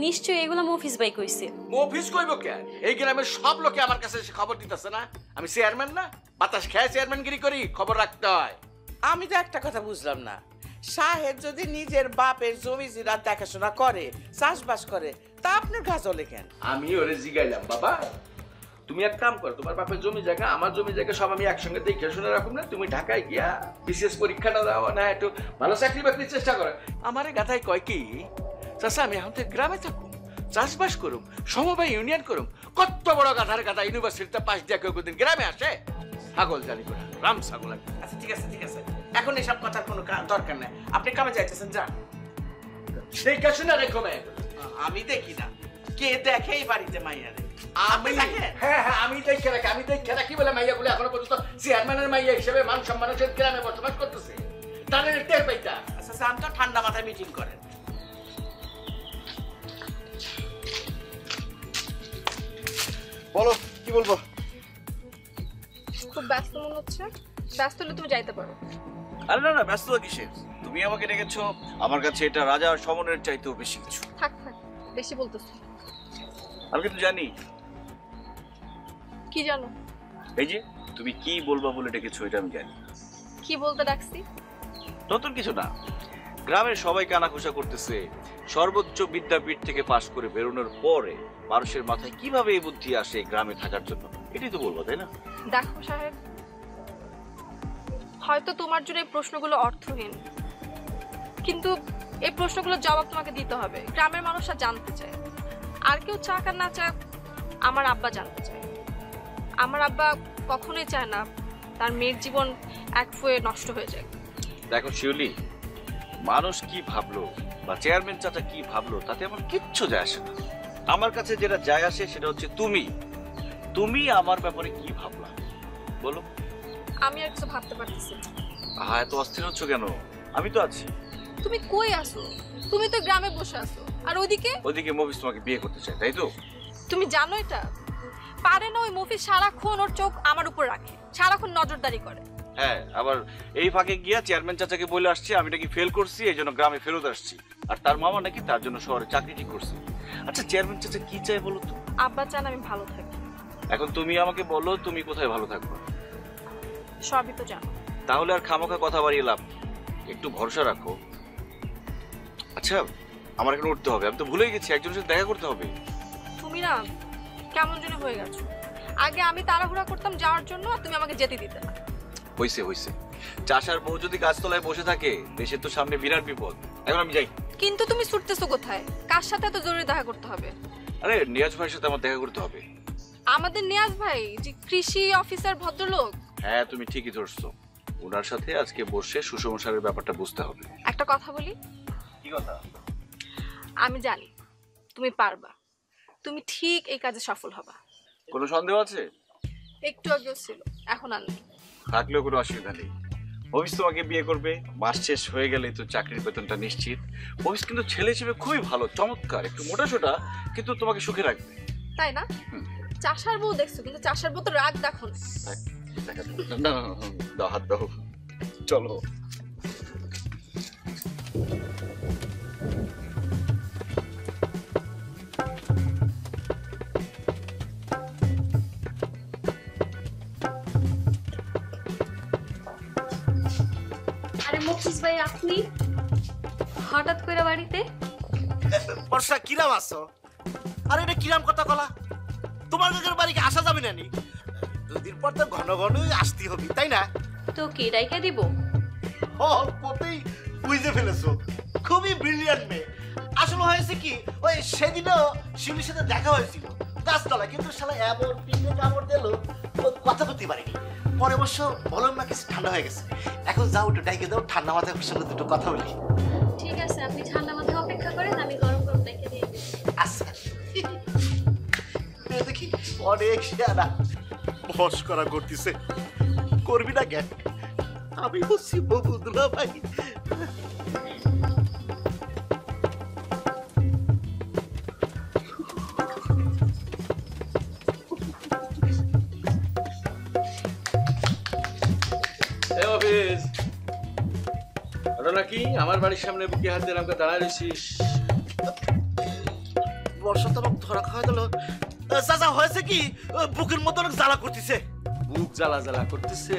S17: নিশ্চয়ই এগুলো মফিজ ভাই কইছে।
S9: মফিজ কইব কেন? এই গ্রামের সব লোকে আমার কাছে এসে খবর দিতেছে না? আমি চেয়ারম্যান না? বাতাস খেয়ে চেয়ারম্যানগিরি করি, খবর রাখতে হয়।
S20: আমি তো একটা কথা বুঝলাম না, শাহেদ যদি নিজের বাপের জমি জিরা দেখাশোনা করে, চাষবাস করে, তা আপনার গাছলে কেন?
S9: আমি ওরে জিগাইলাম, বাবা তুমি এক কাম করো, তোমার বাপের জমি জায়গা, আমার জমি জায়গা সব আমি একসঙ্গে দেখে শুনে রাখুন না, তুমি ঢাকায় গিয়া বিশেষ পরীক্ষাটা দাও না, একটু ভালো চাকরি বাকরির চেষ্টা করো। আমার গাধায় কয় কি, চাষা আমি এখন তো গ্রামে থাকুম, চাষবাস করুম, সমবায় ইউনিয়ন করুম। কত বড় গাধার গাধা ইউনিভার্সিটিতে পাশ দিয়ে কেউ দিন গ্রামে আসে? ছাগল জানি করে, রাম ছাগল।
S20: আচ্ছা ঠিক আছে ঠিক আছে, এখন এসব কথার কোনো দরকার নাই, আপনি কামে যাইতেছেন, যান।
S9: দেখে শুনে রেখো মেয়ে।
S20: আমি দেখি না, কে দেখে এই বাড়িতে মাইয়ারে?
S21: আমি হ্যাঁ হ্যাঁ আমি দেখে রাখি বলে মাইয়াগুলো এখনো পর্যন্ত চেয়ারম্যানের মাইয়া হিসেবে মান সম্মানের সাথে গ্রামে বসবাস করতেছে। তাদের টের পাইতা।
S20: আচ্ছা স্যার তো ঠান্ডা মাথায় মিটিং করেন।
S11: বলো কি বলবো?
S17: খুব ব্যস্ত মনে হচ্ছে। ব্যস্ত হলে তুমি যাইতে পারো।
S11: আরে না না, ব্যস্ত কিসের? তুমি আমাকে ডেকেছো, আমার কাছে এটা রাজা আর সমনের চাইতেও বেশি কিছু।
S17: থাক থাক, বেশি বলতেছো।
S11: আমি কিন্তু জানি।
S17: কি জানো?
S11: এই যে তুমি কি বলবা বলে ডেকেছো এটা আমি জানি।
S17: কি বলতে ডাকছি?
S11: নতুন কিছু না, গ্রামের সবাই কানাঘুষা করতেছে সর্বোচ্চ বিদ্যাপীঠ থেকে পাশ করে বেরোনোর পরে মানুষের মাথায় কিভাবে এই বুদ্ধি আসে গ্রামে থাকার জন্য, এটাই তো বলবো, তাই না?
S17: দেখো সাহেব, হয়তো তোমার জন্য এই প্রশ্নগুলো অর্থহীন, কিন্তু এই প্রশ্নগুলোর জবাব তোমাকে দিতে হবে। গ্রামের মানুষরা জানতে চায়, আর কেউ চাক আর না চাক, আমার আব্বা জানতে চায়। আমার আব্বা কখনোই চায় না তার মেয়ের জীবন এক ফুয়ে নষ্ট হয়ে যায়।
S11: দেখো শিউলি, মানুষ কি ভাবলো বা চেয়ারম্যান চাচা কি ভাবলো তাতে আমার কিচ্ছু যায় আসে না। আমার কাছে যেটা যায় আসে সেটা হচ্ছে তুমি আমার ব্যাপারে কি ভাবলা বলো।
S17: আমি আর কিছু ভাবতে পারতেছি না।
S11: এত অস্থির হচ্ছ কেন? আমি তো আছি।
S17: তুমি কই আসো? তুমি তো গ্রামে বসে আছো, আর ওদিকে
S11: মফিজ তোমাকে বিয়ে করতে চায়, তাই তো?
S17: তুমি জানো এটা? পারে না ওই মফিজ সারাক্ষণ ওর চোখ আমার উপর রাখে, সারাক্ষণ নজরদারি করে।
S11: হ্যাঁ, আবার এই ফাঁকে গিয়া চেয়ারম্যান চাচাকে বলে আসছে আমি নাকি ফেল করছি, এই জন্য গ্রামে ফেরত আসছি, আর তার মামা নাকি তার জন্য শহরে চাকরি ঠিক করছে। আচ্ছা চেয়ারম্যান চাচা কি চায় বলো তো?
S17: আব্বা চান আমি ভালো থাকি।
S11: এখন তুমি আমাকে বলো তুমি কোথায় ভালো থাকবে?
S17: সবই তো জানো।
S11: তাহলে আর খামোখা কথা বাড়িয়ে লাভ, একটু ভরসা রাখো। আচ্ছা আমার এখন উঠতে হবে, আমি তো ভুলেই গেছি একজনের সাথে দেখা করতে হবে।
S17: তুমি না কেমন যেন হয়ে গেছো। আগে আমি তাড়াহুড়া করতাম যাওয়ার জন্য, আর তুমি আমাকে যেতে দিতে না।
S11: হইছে চাষার বউ যদি গাছতলায় বসে থাকে দেশের তো সামনে বিরাট বিপদ। এখন আমি যাই।
S17: কিন্তু তুমি ছুটতেছো কোথায়? কার সাথে এত জরুরি দেখা করতে হবে?
S11: আরে নিয়াজ ভাইয়ের সাথে আমার দেখা করতে হবে।
S17: আমাদের নিয়াজ ভাই যে কৃষি অফিসার ভদ্রলোক?
S11: হ্যাঁ তুমি ঠিকই ধরছো, ওনার সাথে আজকে বসে সুষমসারের ব্যাপারটা বুঝতে হবে।
S17: একটা কথা বলি।
S11: কি কথা?
S17: আমি জানি তুমি পারবা, তুমি ঠিক এই কাজে সফল হবা।
S11: কোনো সন্দেহ আছে?
S17: একটু আগেও ছিল, এখন আর নেই।
S11: থাকলেও কোনো অসুবিধা নেই। মফিজ তোমাকে বিয়ে করবে, মাস শেষ হয়ে গেলে তো চাকরির বেতনটা নিশ্চিত। মফিজ কিন্তু ছেলে হিসেবে খুবই ভালো, চমৎকার, একটু মোটাসোটা, কিন্তু তোমাকে সুখে রাখবে।
S17: তাই না? চাষার বউ দেখছো, কিন্তু চাষার বউ তো রাগ দেখো
S11: না। দাও হাত দাও, চলো।
S1: আরে মফিজ ভাই, আপনি হঠাৎ করে বাড়িতে?
S12: বর্ষা কিরাম আছো? আরে এটা কিরাম কথা কলা? তোমার কাকার বাড়িকে আসা যাবে না নি? 2 দিন পর তো ঘন ঘনই আসতে হবে, তাই না?
S1: তো কে ডাইকা দিব?
S12: অল্পতেই বুঝে ফেলেছো, খুবই ব্রিলিয়ান্ট মেয়ে। আসলে হয়েছে কি, ওই সেদিনও শিউলির সাথে দেখা হয়েছিল গাছতলা, কিন্তু শালা এমন পিঠে কামড় দিল কথা বলতে পারিনি। পরে অবশ্য বললাম না কিছু ঠান্ডা হয়ে গেছে। এখন যাও একটু ডাইকে দাও, ঠান্ডা মাথায় সঙ্গে দুটো কথা বলি।
S1: ঠিক আছে, আপনি ঠান্ডা মাথায় অপেক্ষা করেন, আমি গরম গরম ডাইকে দিয়ে দিচ্ছি।
S12: আচ্ছা দেখি অনেক শেয়ারা মস্করা করতেছে, করবি না জ্ঞান? আমি বলছি ববুদুল্লাহ ভাই।
S21: নাকি আমার বাড়ির সামনে বুকে হাত দিয়ে আমাকে দাঁড়ায় রয়েছিস?
S12: বর্ষা তো আমাকে ধরা খাওয়া দিল। চাচা হয়েছে কি, বুকের মতো অনেক জ্বালা করতেছে।
S21: বুক জ্বালা করতেছে?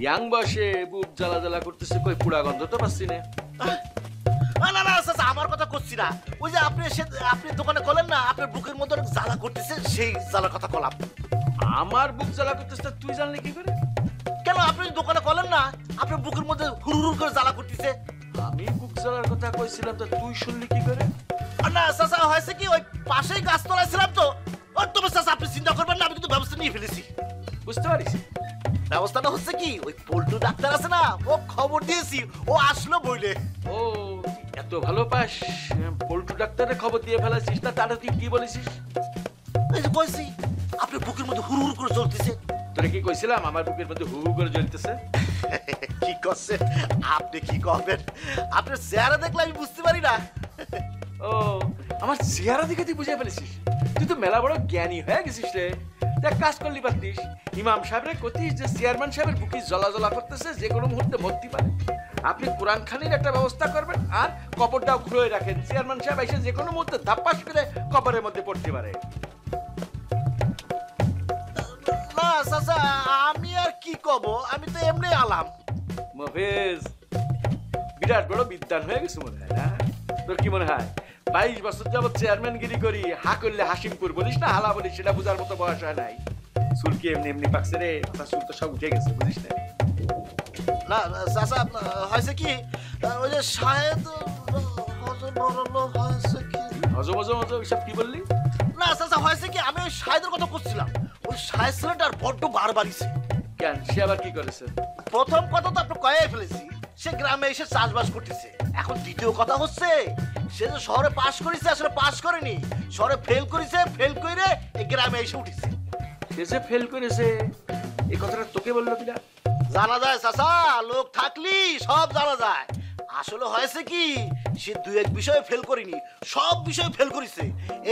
S21: ইয়াং বয়সে বুক জ্বালা করতেছে, কই পুরা গন্ধ তো পাচ্ছি না।
S12: না না চাচা, আমার কথা করছি না। ওই যে আপনি দোকানে কলেন না আপনার বুকের মতো অনেক জ্বালা করতেছে, সেই জ্বালার কথা কলাম।
S21: আমার বুক জ্বালা করতেছে তুই জানলি কি করে?
S12: কেন আপনি দোকানে কলেন না আপনার বুকের মধ্যে হুড় করে জ্বালা করতেছে?
S21: আমি বুক জ্বালার কথা কইছিলাম, তো তুই শুনলি কি করে?
S12: না চাচা হয়েছে কি, ওই পাশেই গাছতলায় ছিলাম তো। তবে চাচা আপনি চিন্তা করবেন না, আমি কিন্তু ব্যবস্থা নিয়ে ফেলেছি।
S21: বুঝতে পারিস?
S12: ব্যবস্থাটা হচ্ছে কি, ওই পল্টু ডাক্তার আছে না, ও খবর দিয়েছি, ও আসলো বইলে।
S21: ও এত ভালো পাস, পল্টু ডাক্তারের খবর দিয়ে ফেলাছিস না? তারা তুই কি বলেছিস?
S12: এই যে কইছি আপনার বুকের মধ্যে হুড় হুড় করে চলতেছে।
S21: তোরে কি কইছিলাম আমার বুকের মধ্যে হু হু করে জ্বলতেছে?
S12: কি করছে আপনি? কি করবেন? আপনার চেহারা দেখলে আমি বুঝতে পারি না।
S21: ও আমার চেহারা দেখে তুই বুঝে ফেলেছিস? তুই তো মেলা বড় জ্ঞানী হয়ে গেছিস রে। দেখ কাজ করলি পারতিস, ইমাম সাহেবরে কতিস যে চেয়ারম্যান সাহেবের বুকি জ্বলা জ্বলা করতেছে, যে কোনো মুহূর্তে মরতে পারে। আপনি কোরআন খানির একটা ব্যবস্থা করবেন আর কবরটাও খুলে রাখেন, চেয়ারম্যান সাহেব এসে যে কোনো মুহূর্তে ধাপ্পাস করে কবরের মধ্যে পড়তে পারে।
S12: না চাচা, আমি আর কি কব, আমি তো এমনি আলাম।
S21: মফেজ বিরাট বড় বিদ্বান হয়ে গেছে মনে হয় না? তোর কি মনে হয় 22 বছর যাবত চেয়ারম্যানগিরি করি, হা করলে হাসিমপুর বলিস না হালা বলিস, সেটা বোঝার মতো বয়স হয় নাই। চুল কি এমনি এমনি পাকছে রে? মাথার চুল তো সব উঠে গেছে, বুঝিস না?
S12: না চাচা, হয়েছে কি ওই যে শাহেদ হয়েছে কি
S21: সব কি বললি?
S12: না চাচা, হয়েছে কি আমি ওই শাহেদের কথা করছিলাম। ওই শাহেদ ছেলেটার বড্ড বার বাড়িছে।
S21: কেন, সে আবার কি করেছে?
S12: প্রথম কথা তো আপনি কয়ে ফেলেছি, সে গ্রামে এসে চাষবাস করতেছে। এখন দ্বিতীয় কথা হচ্ছে সে যে শহরে পাশ করেছে, আসলে পাশ করেনি, শহরে ফেল করেছে, ফেল করে এই গ্রামে এসে উঠেছে।
S21: সে যে ফেল করেছে এই কথাটা তোকে বললো কিনা?
S12: জানা যায় চাচা, লোক থাকলি সব জানা যায়। আসলে হয়েছে কি সে 2-1 বিষয়ে ফেল করেনি, সব বিষয়ে ফেল করেছে।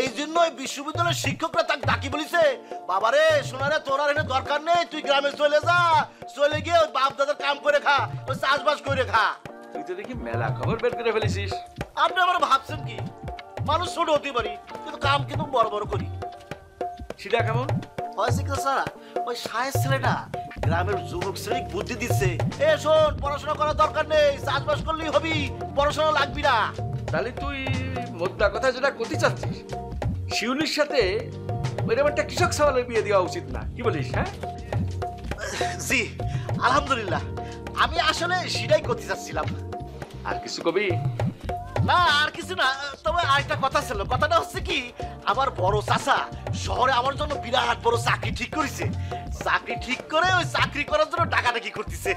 S12: এই জন্য বিশ্ববিদ্যালয়ের শিক্ষকরা তাকে ডাকি বলিছে, বাবারে সোনারে তোর আর এনে দরকার নেই, তুই গ্রামে চলে যা, চলে গিয়ে ওই বাপ দাদার কাম করে খা, ওই চাষবাস করে খা।
S21: তুই তো দেখি মেলা খবর বের করে ফেলেছিস।
S12: আপনি আবার ভাবছেন কি মানুষ ছোট হতে পারি, কিন্তু কাম কিন্তু বড় বড় করি।
S21: সেটা কেমন?
S12: হয়েছে কি স্যার, ওই শাহের ছেলেটা গ্রামের যুবক শ্রেণী বুদ্ধি দিচ্ছে, এ শোন পড়াশোনা করার দরকার নেই, চাষবাস করলেই হবি, পড়াশোনা লাগবি না।
S21: তাহলে তুই মোদ্দা কথা যেটা করতে চাচ্ছিস, শিউলির সাথে ওইরকম একটা কৃষক সওয়ালের বিয়ে দেওয়া উচিত না, কি বলিস? হ্যাঁ
S12: জি আলহামদুলিল্লাহ, আমি আসলে সেটাই করতে চাচ্ছিলাম।
S21: আর কিছু কবি?
S12: না আর কিছু না, তবে আরেকটা কথা ছিল। কথাটা হচ্ছে কি, আমার বড় চাচা শহরে আমার জন্য বিরাট বড় চাকরি ঠিক করেছে। চাকরি ঠিক করে ওই চাকরি করার জন্য ডাকাডাকি করতেছে।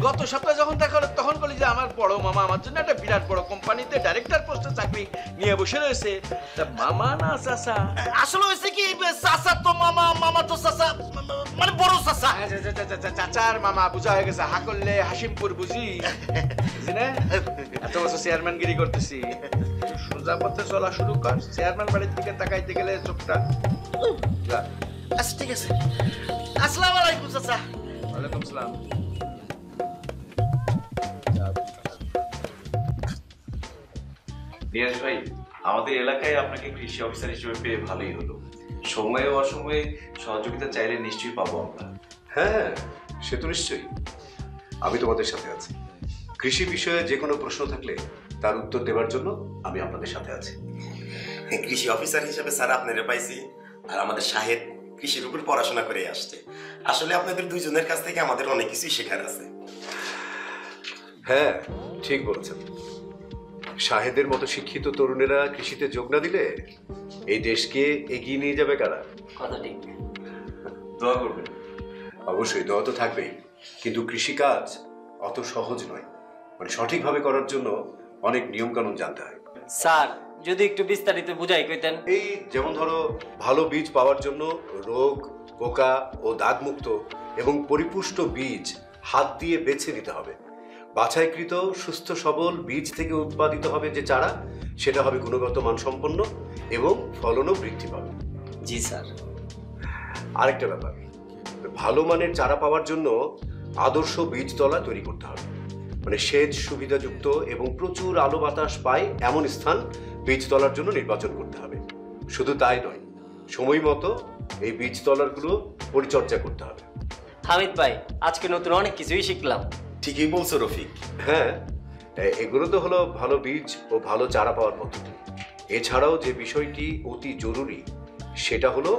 S21: গত সপ্তাহে যখন দেখা হলো তখন বলি যে আমার বড় মামা আমার জন্য একটা বিরাট বড় কোম্পানিতে ডাইরেক্টর পোস্টে চাকরি নিয়ে বসে রয়েছে। তা মামা না চাচা?
S12: আসলে হয়েছে কি, চাচা তো মামা, মামা তো চাচা, মানে বড় চাচা।
S21: চাচার মামা বুঝা হয়ে গেছে, হা করলে হাসিমপুর বুঝি। বুঝি না? এত বছর চেয়ারম্যানগিরি করতেছি, সোজা পথে চলা শুরু কর। চেয়ারম্যান বাড়ির দিকে তাকাইতে গেলে চোখটা।
S12: আচ্ছা ঠিক আছে, আসসালামু আলাইকুম চাচা।
S21: ওয়ালাইকুম সালাম।
S11: নিয়াজ ভাই, আমাদের এলাকায় আপনাকে কৃষি অফিসার হিসেবে পেয়ে ভালোই হলো। সময়ে অসময়ে সহযোগিতা চাইলে নিশ্চয়ই পাবো আমরা।
S8: হ্যাঁ, সে তো নিশ্চয়ই। আমি তোমাদের সাথে আছি। কৃষি বিষয়ে যে কোনো প্রশ্ন থাকলে তার উত্তর দেওয়ার জন্য আমি আপনাদের সাথে আছি।
S14: কৃষি অফিসার হিসেবে স্যার আপনারা পাইছি, আর আমাদের শাহেদ কৃষির উপর পড়াশোনা করে আসছে। আসলে আপনাদের দুইজনের কাছ থেকে আমাদের অনেক কিছুই শেখার আছে।
S8: হ্যাঁ ঠিক বলেছেন। শাহেদের মতো শিক্ষিত তরুণেরা কৃষিতে যোগ না দিলে এই দেশকে এগিয়ে নিয়ে যাবে কারা?
S15: কথা ঠিক।
S8: দোয়া করবেন। অবশ্যই দোয়া তো থাকবেই, কিন্তু কৃষিকাজ অত সহজ নয়। মানে সঠিকভাবে করার জন্য অনেক নিয়ম কানুন জানতে হয়।
S15: স্যার যদি একটু বিস্তারিত বুঝাই কইতেন।
S8: এই যেমন ধরো, ভালো বীজ পাওয়ার জন্য রোগ, পোকা ও দাগমুক্ত এবং পরিপুষ্ট বীজ হাত দিয়ে বেছে নিতে হবে। বাছাইকৃত সুস্থ সবল বীজ থেকে উৎপাদিত হবে যে চারা, সেটা হবে গুণগত মানসম্পন্ন এবং ফলনও বৃদ্ধি পাবে।
S15: জি স্যার।
S8: আরেকটা ব্যাপার, ভালো মানের চারা পাওয়ার জন্য আদর্শ বীজতলা তৈরি করতে হবে। মানে সেচ সুবিধাযুক্ত এবং প্রচুর আলো বাতাস পায় এমন স্থান বীজতলার জন্য নির্বাচন করতে হবে। শুধু তাই নয়, সময় মতো এই বীজতলাগুলো পরিচর্যা করতে হবে।
S15: হামিদ ভাই, আজকে নতুন অনেক কিছুই শিখলাম।
S14: ঠিকই বলছো রফিক।
S8: হ্যাঁ, এগুলো তো হলো ভালো বীজ ও ভালো চারা পাওয়ার পদ্ধতি। এছাড়াও যে বিষয়টি অতি জরুরি সেটা হলো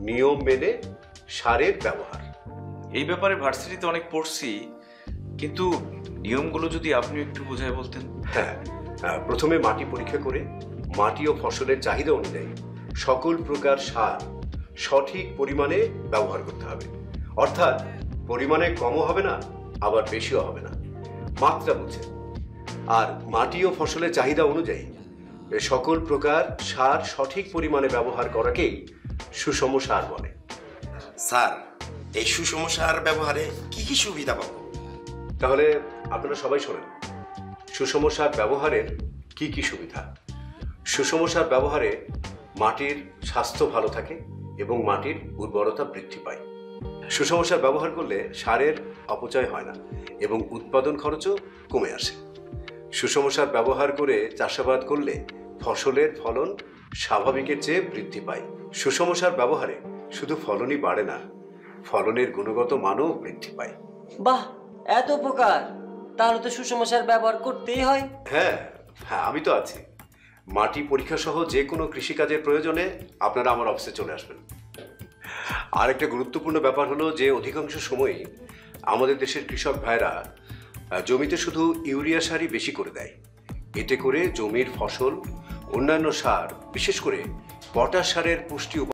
S8: নিয়ম মেনে সারের ব্যবহার।
S11: এই ব্যাপারে ভার্সিটিতে অনেক পড়ছি, কিন্তু নিয়মগুলো যদি আপনি একটু বোঝায় বলতেন।
S8: হ্যাঁ, প্রথমে মাটি পরীক্ষা করে মাটি ও ফসলের চাহিদা অনুযায়ী সকল প্রকার সার সঠিক পরিমাণে ব্যবহার করতে হবে। অর্থাৎ পরিমাণে কমও হবে না, আবার বেশিও হবে না, মাত্রা বুঝে। আর মাটি ও ফসলের চাহিদা অনুযায়ী সকল প্রকার সার সঠিক পরিমাণে ব্যবহার করাকেই সুষম সার বলে।
S14: স্যার, এই সুষম সার ব্যবহারে কি কি সুবিধা পাবো?
S8: তাহলে আপনারা সবাই শোনেন সুষম সার ব্যবহারের কি কি সুবিধা। সুষম সার ব্যবহারে মাটির স্বাস্থ্য ভালো থাকে এবং মাটির উর্বরতা বৃদ্ধি পায়। সুষম সার ব্যবহার করলে সারের অপচয় হয় না এবং উৎপাদন খরচও কমে আসে। সুষম সার ব্যবহার করে চাষাবাদ করলে ফসলের ফলন স্বাভাবিকের চেয়ে বৃদ্ধি পায়। সুষম সার ব্যবহারে শুধু ফলনই বাড়ে না, ফলনের গুণগত মানও বৃদ্ধি পায়।
S15: বাহ, এত উপকার! তাহলে তো সুষম সার ব্যবহার করতেই হয়।
S8: হ্যাঁ, আমি তো আছি। মাটি পরীক্ষা সহ যে কোনো কৃষিকাজের প্রয়োজনে আপনারা আমার অফিসে চলে আসবেন। আর একটা গুরুত্বপূর্ণ ব্যাপার হলো যে অধিকাংশ সময়ই আমাদের দেশের কৃষক ভাইরা জমিতে শুধু ইউরিয়া সারই বেশি করে দেয়। এতে করে জমির ফসল অন্যান্য সার, বিশেষ করে পটাশ সারের পুষ্টি